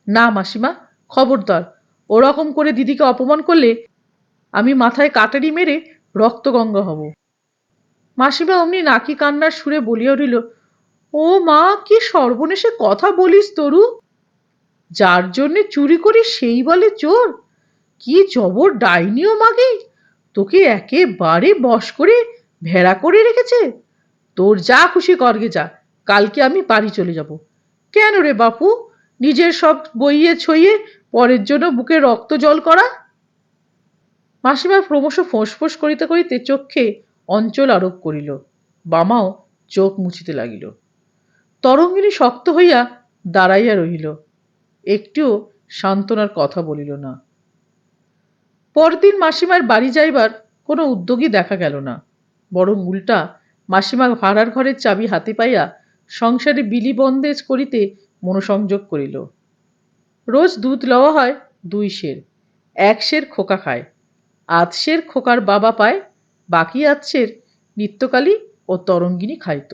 না মাসিমা, খবরদার, ওরকম করে দিদিকে অপমান করলে আমি মাথায় কাটারি মেরে রক্তগঙ্গা হব। মাসিমা অমনি নাকি কান্নার সুরে বলিয়া উঠিল, ও মা, কি সর্বনেশে কথা বলিস তরু! যার জন্যে চুরি করিস সেই বলে চোর? কি জবর ডাইনিও মাগি, তোকে একেবারে বশ করে ভেড়া করে রেখেছে। তোর যা খুশি করগে যা, কালকে আমি বাড়ি চলে যাব। কেন রে বাপু, নিজের সব বইয়ে ছইয়ে পরের জন্য বুকে রক্ত জল করা? মাসিমা ক্রমশ ফোঁস করিতে করিতে চক্ষে অঞ্চল আরোপ করিল। বামাও চোখ মুছিতে লাগিল। তরঙ্গিনী শক্ত হইয়া দাঁড়াইয়া রহিল, একটিও সান্ত্বনার কথা বলিল না। পরদিন মাসিমার বাড়ি যাইবার কোনো উদ্যোগই দেখা গেল না, বরং উল্টা মাসিমা ভাড়ার ঘরের চাবি হাতে পাইয়া সংসারে বিলি বন্দেজ করিতে মনোসংযোগ করিল। রোজ দুধ লওয়া হয় 2 সের, 1 সের খোকা খায়, 8 সের খোকার বাবা পায়, বাকি 8 সের নিত্যকালী ও তরঙ্গিনী খাইত।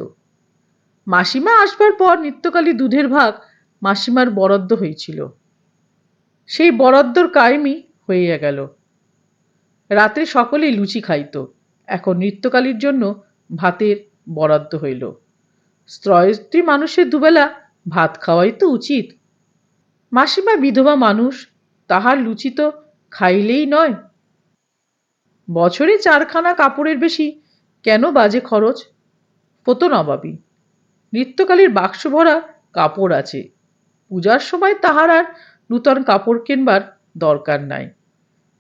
মাসিমা আসবার পর নিত্যকালী দুধের ভাগ মাসিমার বরাদ্দ হয়েছিল। সেই বরাদ্দর কায়েমি হইয়া গেল। রাত্রে সকলেই লুচি খাইত, এখন নিত্যকালীর জন্য ভাতের বরাদ্দ হইল। স্ত্রয়স্ত্রী মানুষের দুবেলা ভাত খাওয়াই তো উচিত। মাসিমা বিধবা মানুষ, তাহার লুচি তো খাইলেই নয়। বছরে 4খানা কাপড়ের বেশি কেন বাজে খরচ? কত নবাবী। নিত্যকালীর বাক্স ভরা কাপড় আছে, পূজার সময় তাহার আর নূতন কাপড় কিনবার দরকার নাই।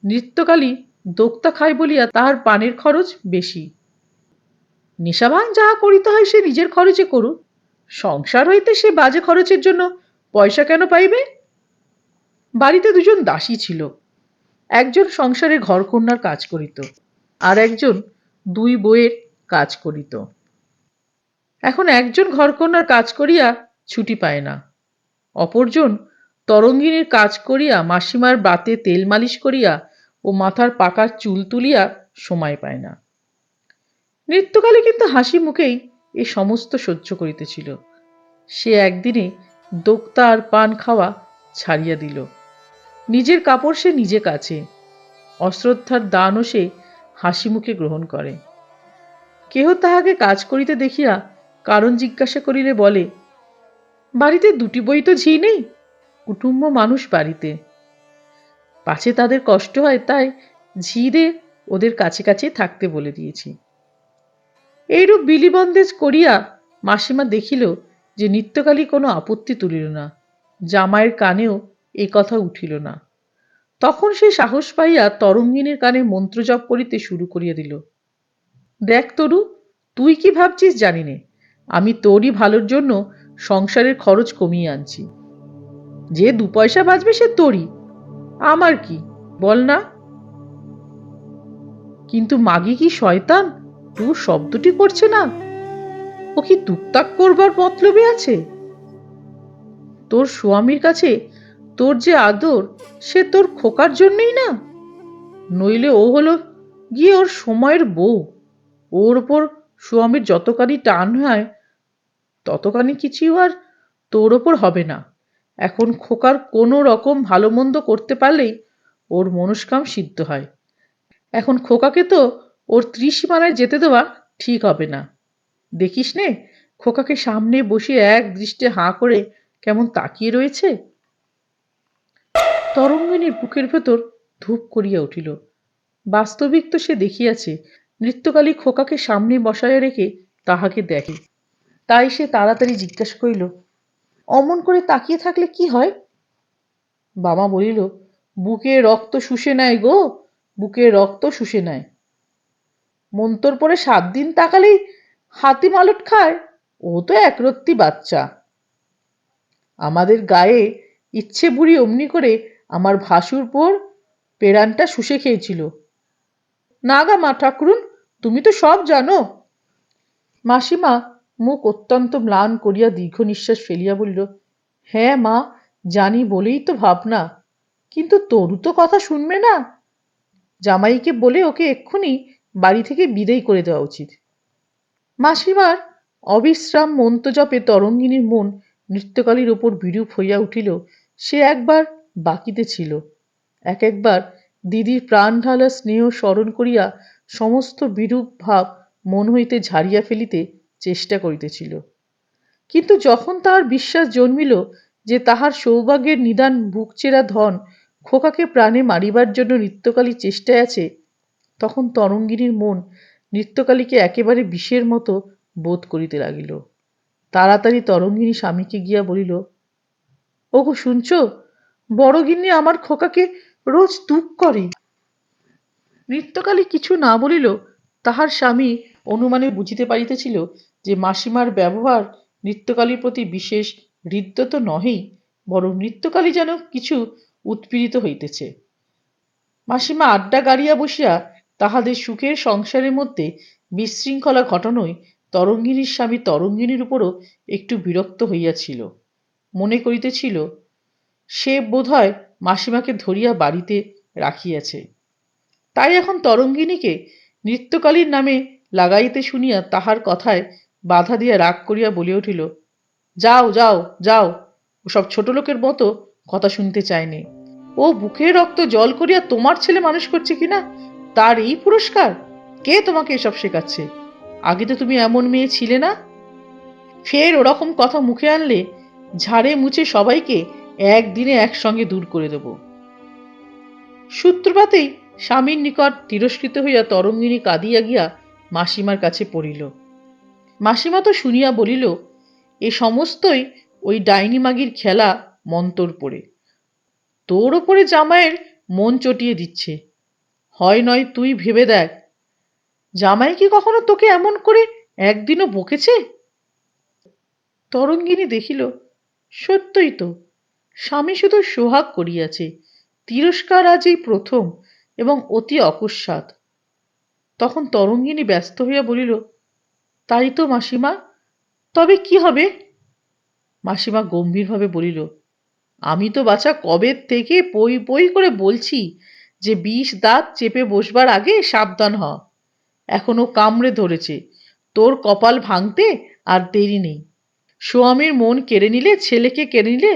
নিত্যকালী দোক্তা খায় বলিয়া তাহার পানের খরচ বেশি। নেশাভাং যাহা করিতে হয় সে নিজের খরচে করুক, সংসার হইতে সে বাজে খরচের জন্য পয়সা কেন পাইবে? বাড়িতে 2জন দাসী ছিল, একজন সংসারে ঘরকন্যার কাজ করিত, আর একজন 2 বউয়ের কাজ করিত। এখন একজন ঘরকন্যার কাজ করিয়া ছুটি পায় না, অপরজন তরঙ্গিনীর কাজ করিয়া মাসিমার বাতে তেল মালিশ করিয়া ও মাথার পাকার চুল তুলিয়া সময় পায় না। নৃত্যকালে কিন্তু হাসি মুখেই এ সমস্ত সহ্য করিতেছিল। সে একদিনে দোক্তা আর পান খাওয়া ছাড়িয়া দিল। নিজের কাপড় সে নিজে কাচে, অশ্রদ্ধার দানও সে হাসি মুখে গ্রহণ করে। কেহ তাহাকে কাজ করিতে দেখিয়া কারণ জিজ্ঞাসা করিলে বলে, বাড়িতে 2টি বই তো ঝি নেই, কুটুম্ব মানুষ বাড়িতে, পাছে তাদের কষ্ট হয় তাই ঝিরে ওদের কাছে কাছে থাকতে বলে দিয়েছি। এইরূপ বিলিবন্দেজ করিয়া মাসিমা দেখিল যে নিত্যকালী কোনো আপত্তি তুলিল না। জামাইয়ের কানেও এ কথা উঠিল না। তখন সে সাহস পাইয়া তরঙ্গিনীর কানে মন্ত্র জপ করিতে শুরু করিয়া দিল। দেখ তরু, তুই কি ভাবছিস জানি নে, আমি তোরই ভালোর জন্য সংসারের খরচ কমিয়ে আনছি। যে 2 পয়সা বাঁচবে সে তোরই, আমার কি বল না? কিন্তু মাগি কি শয়তান, তোর শব্দটি করছে না? ও কি টুকটাক করবার মতলবে আছে? তোর স্বামীর কাছে তোর যে আদর, সে তোর খোকার জন্যই না? নইলে ও হলো গিয়ে ওর সময়ের বউ। ওর ওপর স্বামীর যতখানি টান হয় ততখানি কিছুই আর তোর ওপর হবে না। এখন খোকার কোনো রকম ভালো মন্দ করতে পারলেই ওর মনস্কাম সিদ্ধ হয়। এখন খোকাকে তো ওর ত্রিসীমানায় যেতে দেওয়া ঠিক হবে না। দেখিস নে, খোকাকে সামনে বসিয়ে এক দৃষ্টে হাঁ করে কেমন তাকিয়ে রয়েছে। তরঙ্গিনীর বুকের ভেতর ধূপ করিয়া উঠিল। বাস্তবিক তো সে দেখিয়াছে, নৃত্যকালী খোকাকে সামনে বসাইয়া রেখে তাহাকে দেখে। তাই সে তাড়াতাড়ি জিজ্ঞাসা করিল, অমন করে তাকিয়ে থাকলে কি হয়? বাবা বলিল, বুকে রক্ত শুষে নেয় গো, বুকে রক্ত শুষে নেয়। মন্তর পরে 7 দিন তাকালেই হাতি মালট খায়, ও তো একরত্তি বাচ্চা। আমাদের গায়ে ইচ্ছে বুড়ি অমনি করে আমার ভাসুর পর পেরানটা শুষে খেয়েছিল। না গা মা ঠাকুরুন, তুমি তো সব জানো। মাসিমা মুখ অত্যন্ত ম্লান করিয়া দীর্ঘ নিঃশ্বাস ফেলিয়া বলিল, হ্যাঁ মা, জানি বলেই তো ভাবনা। কিন্তু তরু তো কথা শুনবে না। জামাইকে বলে ওকে এক্ষুনি বাড়ি থেকে বিদায় করে দেওয়া উচিত। মাসিমার অবিশ্রাম মন্ত্রজপে তরঙ্গিনীর মন নৃত্যকালীর ওপর বিরূপ হইয়া উঠিল। সে একবার বাকিতে ছিল, একবার দিদির প্রাণ ঢালা স্নেহ স্মরণ করিয়া সমস্ত বিরূপ ভাব মন হইতে ঝাড়িয়া ফেলিতে চেষ্টা করিতেছিল। কিন্তু যখন তাহার বিশ্বাস জন্মিল যে তাহার সৌভাগ্যের নিদান বুকচেরা ধন খোকাকে প্রাণে মারিবার জন্য নৃত্যকালী চেষ্টায় আছে, তখন তরঙ্গিনীর মন নৃত্যকালীকে একেবারে বিষের মতো বোধ করিতে লাগিল। তাড়াতাড়ি তরঙ্গিনী স্বামীকে গিয়া বলিল, ওগো শুনছ, বড় গিন্নি আমার খোকাকে রোজ তুক করে। নৃত্যকালী কিছু না বলিল, তাহার স্বামী অনুমানে বুঝিতে পারিতেছিল যে মাসিমার ব্যবহার নৃত্যকালীর প্রতি বিশেষ হৃদ্যত নহেই, বরং নৃত্যকালী যেন কিছু উৎপীড়িত হইতেছে। মাসিমা আড্ডা গাড়িয়া বসিয়া তাহাদের সুখের সংসারের মধ্যে বিশৃঙ্খলা ঘটানোয় তরঙ্গিনীর স্বামী তরঙ্গিনীর উপরও একটু বিরক্ত হইয়াছিল। মনে করিতেছিল সে বোধহয় মাসিমাকে ধরিয়া বাড়িতে রাখিয়াছে। তাই এখন তরঙ্গিনীকে নৃত্যকালীর নামে লাগাইতে শুনিয়া তাহার কথায় বাধা দিয়া রাগ করিয়া বলিয়া উঠিল, যাও যাও যাও, ওসব ছোট লোকের মতো কথা শুনতে চায়নি। ও বুকের রক্ত জল করিয়া তোমার ছেলে মানুষ করছে কিনা তার এই পুরস্কার? কে তোমাকে এসব শেখাচ্ছে? আগে তো তুমি এমন মেয়ে ছিলে না। ফের ওরকম কথা মুখে আনলে ঝাড়ে মুছে সবাইকে একদিনে একসঙ্গে দূর করে দেব। সূত্রপাতেই স্বামীর নিকট তিরস্কৃত হইয়া তরঙ্গিনী কাঁদিয়া গিয়া মাসিমার কাছে পড়িল। মাসিমা তো শুনিয়া বলিল, এ সমস্তই ওই ডাইনি মাগির খেলা মন্তর পড়ে। তোর ওপরে জামাইয়ের মন চটিয়ে দিচ্ছে। হয় নয় তুই ভেবে দেখ, জামাই কি কখনো তোকে এমন করে একদিনও বকেছে? তরঙ্গিনী দেখিল, সত্যই তো, স্বামী শুধু সোহাগ করিয়াছে, তিরস্কার আজ এই প্রথম এবং অতি অকস্মাৎ। তখন তরঙ্গিনী ব্যস্ত হইয়া বলিল, তাই তো মাসিমা, তবে কি হবে? মাসিমা গম্ভীরভাবে বলিল, আমি তো বাছা কবে থেকে পই পই করে বলছি যে বিষ দাঁত চেপে বসবার আগে সাবধান হ। এখনো কামড়ে ধরেছে, তোর কপাল ভাঙতে আর দেরি নেই। স্বামীর মন কেড়ে নিলে, ছেলেকে কেড়ে নিলে,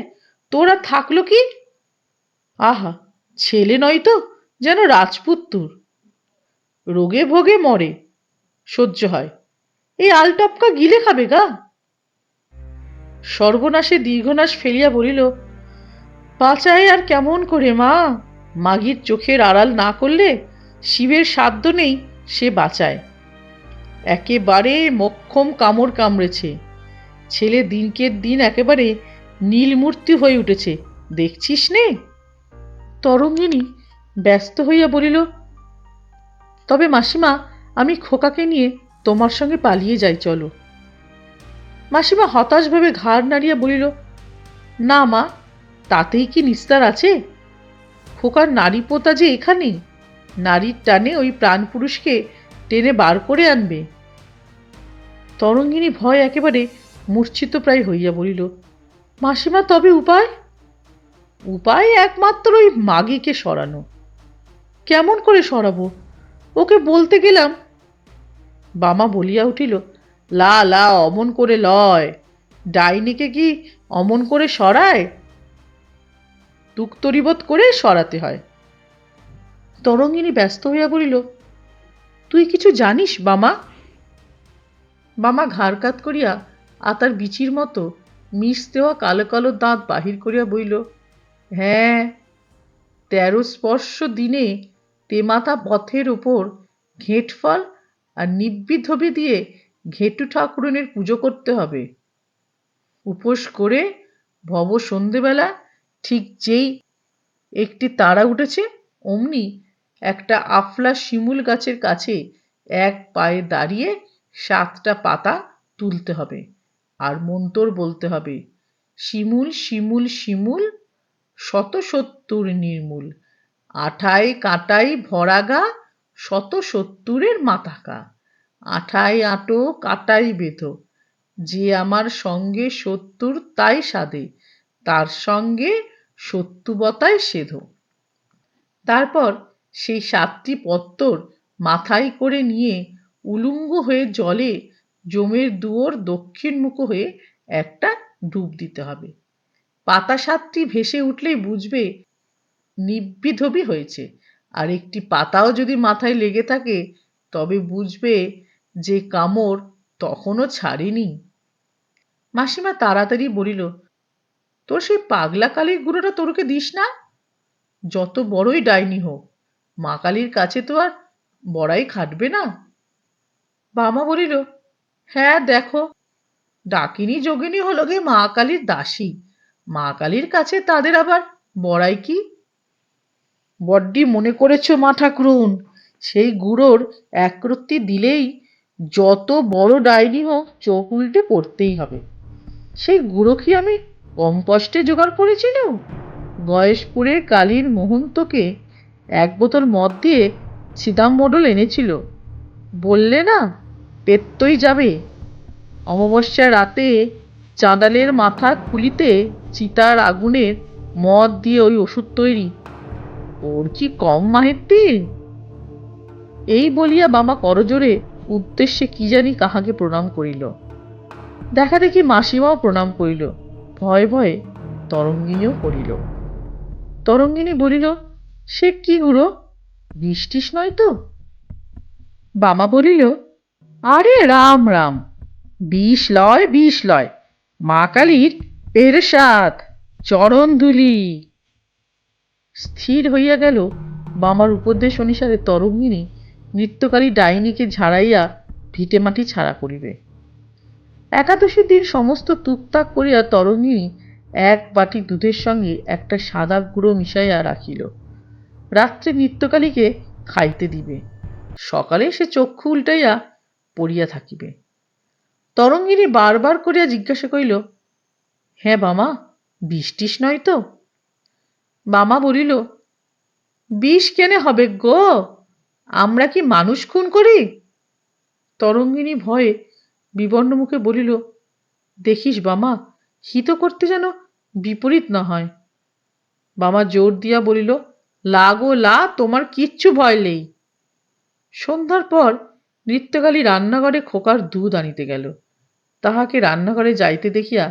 তোর আর থাকলো কি? আহা, ছেলে নয় তো, যেন রাজপুত্তুর। রোগে ভোগে মরে, সহ্য হয়, এই আলটপকা গিলে খাবে গা। সর্বনাশে দীর্ঘনাশ ফেলিয়া বলিল, বাঁচায় আর কেমন করে মা? মাগির চোখের আড়াল না করলে শিবের সাধ্য নেই সে বাঁচায়। একেবারে মক্ষম কামড় কামড়েছে। ছেলে দিনকে দিন একেবারে নীলমূর্তি হয়ে উঠেছে, দেখছিস নে। তরঙ্গিনী ব্যস্ত হইয়া বলিল, তবে মাসিমা, আমি খোকাকে নিয়ে তোমার সঙ্গে পালিয়ে যাই, চলো। মাসিমা হতাশভাবে ঘাড় নাড়িয়া বলিল, না মা, তাতেই কি নিস্তার আছে? খোকার নারী পোতা যে এখানে, নারীর টানে ওই প্রাণপুরুষকে টেনে বার করে আনবে। তরঙ্গিনী ভয় একেবারে মূর্ছিত প্রায় হইয়া বলিল, মাসিমা, তবে উপায়? উপায় একমাত্র ওই মাগিকে সরানো। কেমন করে সরাবো? ওকে বলতে গেলাম। বামা বলিয়া উঠিল, লা লা, অমন করে লয়। ডাইনিকে কি অমন করে সরায়? তুক্তরিবোধ করে সরাতে হয়। তরঙ্গিনী ব্যস্ত হইয়া বলিল, তুই কিছু জানিস বামা? বামা ঘাড় কাত করিয়া আতার বিচির মতো মিশ দেওয়া কালো কালো দাঁত বাহির করিয়া বলিল, হ্যাঁ, 13 স্পর্শ দিনে তেমাথা পথের ওপর ঘেঁটফল আর নিব্বিধবি দিয়ে ঘেটু ঠাকুরনের পুজো করতে হবে। উপোস করে ভব সন্ধেবেলা ঠিক যেই একটি তারা উঠেছে, অমনি একটা আফলা শিমুল গাছের কাছে এক পায়ে দাঁড়িয়ে 7টা পাতা তুলতে হবে আর মন্তর বলতে হবে, শিমুল শিমুল শিমুল, 170 নির্মূল, আঠায় কাঁটাই ভরাগা, 170 মাথাকা, আঠায় আঁটো কাটাই বেঁধো, যে আমার সঙ্গে 70 তাই সাধে, তার সঙ্গে 70 সেধো। তারপর সেই 7টি পত্তর মাথায় করে নিয়ে উলুঙ্গ হয়ে জলে জমের দুয়োর দক্ষিণমুখ হয়ে একটা ডুব দিতে হবে। পাতা 7টি ভেসে উঠলেই বুঝবে নিব্বিধবি হয়েছে, আর একটি পাতাও যদি মাথায় লেগে থাকে তবে বুঝবে যে কামড় তখনও ছাড়েনি। মাসিমা তাড়াতাড়ি বলিল, তোর সেই পাগলা কালির গুঁড়োটা তোরকে দিস না। যত বড়ই ডাইনি হোক, মা কালীর কাছে তো আর বড়াই খাটবে না। বামা বলিল, হ্যাঁ দেখো, ডাকিনী যোগিনী হলো গে মা কালীর দাসী, মা কালীর কাছে তাদের আবার বড়াই কি? বড্ডি মনে করেছ মা ঠাকরুন, সেই গুঁড়োর একরত্তি দিলেই যত বড় ডাইনি হোক চোখ উল্টে পড়তেই হবে। সেই গুঁড়ো কি আমি কম কষ্টে জোগাড় করেছিলুম? গয়েশপুরের কালীর মহন্তকে 1 বোতল মদ দিয়ে ছিদাম মোডল এনেছিল। বললে না পেত্তই যাবে। অমাবস্যার রাতে চাঁদালের মাথা খুলিতে চিতার আগুনের মদ দিয়ে ওই ওষুধ তৈরি। ওর কি কম মাহেত্তি? এই বলিয়া বামা করজোরে উদ্দেশ্যে কি জানি কাহাকে প্রণাম করিল। দেখা দেখি মাসিমাও প্রণাম করিল, ভয়ে ভয়ে তরঙ্গিনীও করিল। তরঙ্গিনী বলিল, সে কি গুঁড়ো? বিষ টিস নয় তো? বামা বলিল, আরে রাম রাম, বিষ লয়, বিষ লয়, মা কালীর পেরসাদ, চরণ ধুলি। স্থির হইয়া গেল বামার উপদেশ অনুসারে তরঙ্গিনী নৃত্যকারী ডাইনিকে ঝাড়াইয়া ভিটে মাটি ছাড়া করিবে। একাদশীর দিন সমস্ত টুকটাক করিয়া তরঙ্গিনী 1 বাটি দুধের সঙ্গে একটা সাদা গুঁড়ো মিশাইয়া রাখিল। রাত্রে নৃত্যকালীকে খাইতে দিবে, সকালে সে চক্ষু উল্টাইয়া পড়িয়া থাকিবে। তরঙ্গিনী বারবার করিয়া জিজ্ঞাসা করিল, হ্যাঁ বামা, বিষ টিস নয় তো? বামা বলিল, বিষ কেনে হবে গো, আমরা কি মানুষ খুন করি? তরঙ্গিনী ভয়ে বিবর্ণ মুখে বলিল, দেখিস বামা, হিত করতে যেন বিপরীত না হয়। বামা জোর দিয়া বলিল, লা গো লা, তোমার কিচ্ছু ভয় নেই। সন্ধ্যার পর নৃত্যকালী রান্নাঘরে খোকার দুধ আনিতে গেল। তাহাকে রান্নাঘরে যাইতে দেখিয়া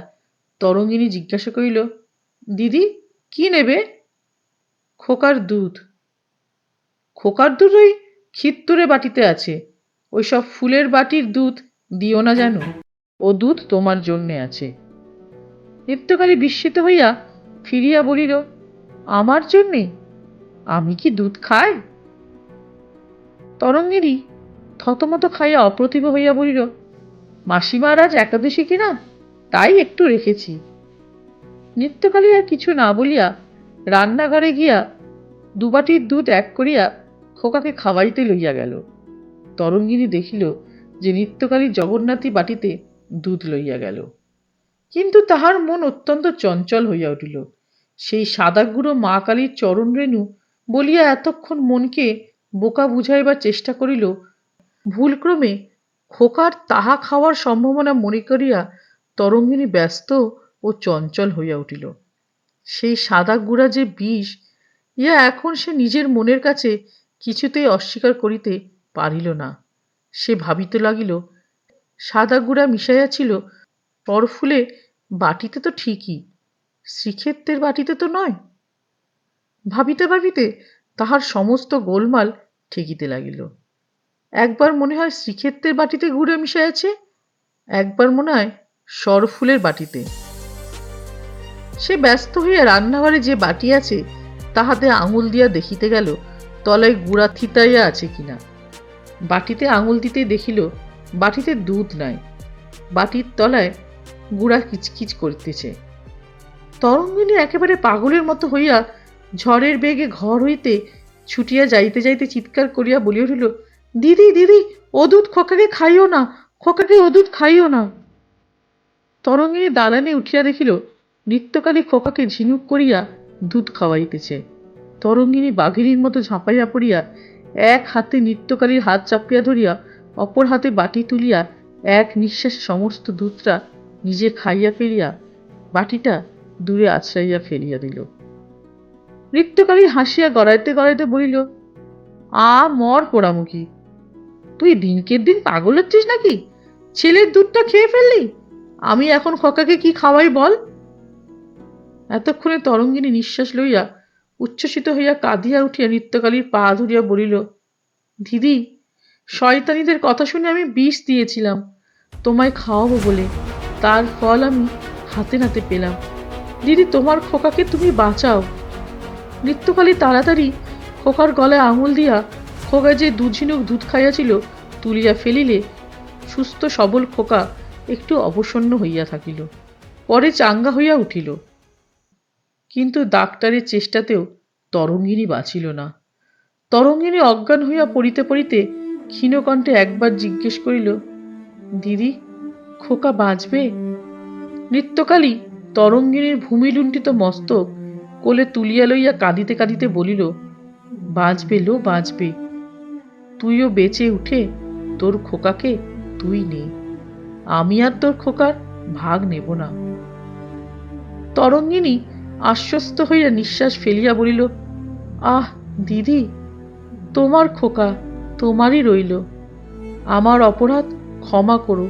তরঙ্গিনী জিজ্ঞাসা করিল, দিদি, কি নেবে? খোকার দুধ। খোকার দুধ ওই খিত্তুরে বাটিতে আছে, ওই সব ফুলের বাটির দুধ দিও না যেন, ও দুধ তোমার জন্যে আছে। নৃত্যকালী বিস্মিত হইয়া ফিরিয়া বলিল, আমার জন্যে? আমি কি দুধ খাই? তরঙ্গিনী থতমত খাইয়া অপ্রতিভ হইয়া বলিল, মাসিমার আজ একাদশী কিনা, তাই একটু রেখেছি। নিত্যকালী আর কিছু না বলিয়া রান্নাঘরে গিয়া দুবাটির দুধ এক করিয়া খোকাকে খাওয়াইতে লইয়া গেল। তরঙ্গিনী দেখিল যে নিত্যকালী জগন্নাথী বাটিতে দুধ লইয়া গেল, কিন্তু তাহার মন অত্যন্ত চঞ্চল হইয়া উঠিল। সেই সাদা গুঁড়ো মা কালীর চরণ রেণু বলিয়া এতক্ষণ মনকে বোকা বুঝাইবার চেষ্টা করিল, ভুলক্রমে খোকার তাহা খাওয়ার সম্ভাবনা মনে করিয়া তরঙ্গিনী ব্যস্ত ও চঞ্চল হইয়া উঠিল। সেই সাদা গুঁড়া যে বিষ, ইয়া এখন সে নিজের মনের কাছে কিছুতেই অস্বীকার করিতে পারিল না। সে ভাবিতে লাগিল, সাদা গুঁড়া মিশাইয়াছিল সরফুলে বাটিতে তো ঠিকই, শ্রীক্ষেত্রের বাটিতে তো নয়। ভাবিতে ভাবিতে তাহার সমস্ত গোলমাল ঠেকিতে লাগিল। একবার মনে হয় শ্রীক্ষেত্রের বাটিতে গুঁড়া মিশাইয়াছে, একবার মনে হয় সরফুলের বাটিতে। সে ব্যস্ত হইয়া রান্নাঘরে যে বাটি আছে তাহাতে আঙুল দিয়া দেখিতে গেল তলায় গুঁড়া থিতাইয়া আছে কিনা। বাটিতে আঙুল দিতেই দেখিল বাটিতে দুধ নাই, বাটির তলায় গুঁড়া কিচকিচ করিতেছে। তরঙ্গিনী একেবারে পাগলের মতো হইয়া ঝড়ের বেগে ঘর হইতে ছুটিয়া যাইতে যাইতে চিৎকার করিয়া বলিয়া উঠিল, দিদি দিদি, ও দুধ খোকাকে খাইও না, খোকাকে ও দুধ খাইও না। তরঙ্গিনী দালানে উঠিয়া দেখিল নিত্যকালী খোকাকে ঝিনুক করিয়া দুধ খাওয়াইতেছে। তরঙ্গিনী বাঘিনীর মতো ঝাঁপাইয়া পড়িয়া এক হাতে নিত্যকালীর হাত চাপিয়া ধরিয়া অপর হাতে বাটি তুলিয়া এক নিঃশ্বাসে সমস্ত দুধটা নিজে খাইয়া ফেলিয়া বাটিটা দূরে আছড়াইয়া ফেলিয়া দিল। নিত্যকালী হাসিয়া গড়াইতে গড়াইতে বলিল, মর পোড়ামুখী, তুই দিনকের দিন পাগল হচ্ছিস নাকি? ছেলের দুধটা খেয়ে ফেললি, আমি এখন খোকাকে কি খাওয়াই বল? এতক্ষণে তরঙ্গিনী নিঃশ্বাস লইয়া উচ্ছ্বসিত হইয়া কাঁদিয়া উঠিয়া নিত্যকালীর পা ধরিয়া বলিল, দিদি, শয়তানিদের কথা শুনে আমি বিষ দিয়েছিলাম তোমায় খাওয়াবো বলে, তার ফল আমি হাতে নাতে পেলাম। দিদি, তোমার খোকাকে তুমি বাঁচাও। নিত্যকালী তাড়াতাড়ি খোকার গলায় আঙুল দিয়া খোকা যে দুঝিনুক দুধ খাইয়াছিল তুলিয়া ফেলিলে সুস্থ সবল খোকা একটু অবসন্ন হইয়া থাকিল, পরে চাঙ্গা হইয়া উঠিল। কিন্তু ডাক্তারের চেষ্টাতেও তরঙ্গিনী বাঁচিল না। তরঙ্গিনী অজ্ঞান হইয়া পড়িতে পড়িতে ক্ষীণকণ্ঠে একবার জিজ্ঞেস করিল, দিদি, খোকা বাঁচবে? নিত্যকালী তরঙ্গিনীর ভূমিলুণ্ঠিত মস্তক কোলে তুলিয়া লইয়া কাঁদিতে কাঁদিতে বলিল, বাঁচবে লো, বাঁচবে। তুইও বেঁচে উঠে তোর খোকাকে তুই নে, আমি আর তোর খোকার ভাগ নেব না। তরঙ্গিনী আশ্বস্ত হইয়া নিঃশ্বাস ফেলিয়া বলিল, আহ দিদি, তোমার খোকা তোমারই রইল, আমার অপরাধ ক্ষমা করো,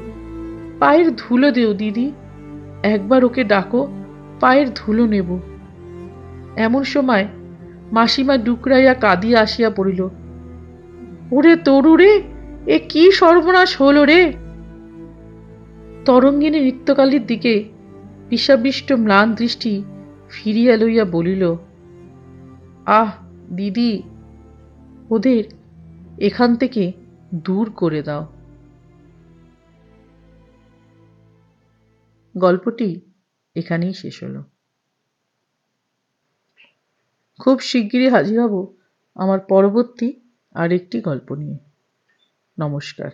পায়ের ধুলো দেও দিদি, একবার ওকে ডাকো, পায়ের ধুলো নেব। এমন সময় মাসিমা ডুকরাইয়া কাঁদিয়া আসিয়া পড়িল, ওরে তরু রে, এ কি সর্বনাশ হলো রে! তরঙ্গিনী নিত্যকালীর দিকে বিষাবিষ্ট ম্লান দৃষ্টি ফিরিয়া লইয়া বলিল, আহ দিদি, ওদের এখান থেকে দূর করে দাও। গল্পটি এখানেই শেষ হলো। খুব শিগগিরই হাজির হব আমার পরবর্তী আরেকটি গল্প নিয়ে। নমস্কার।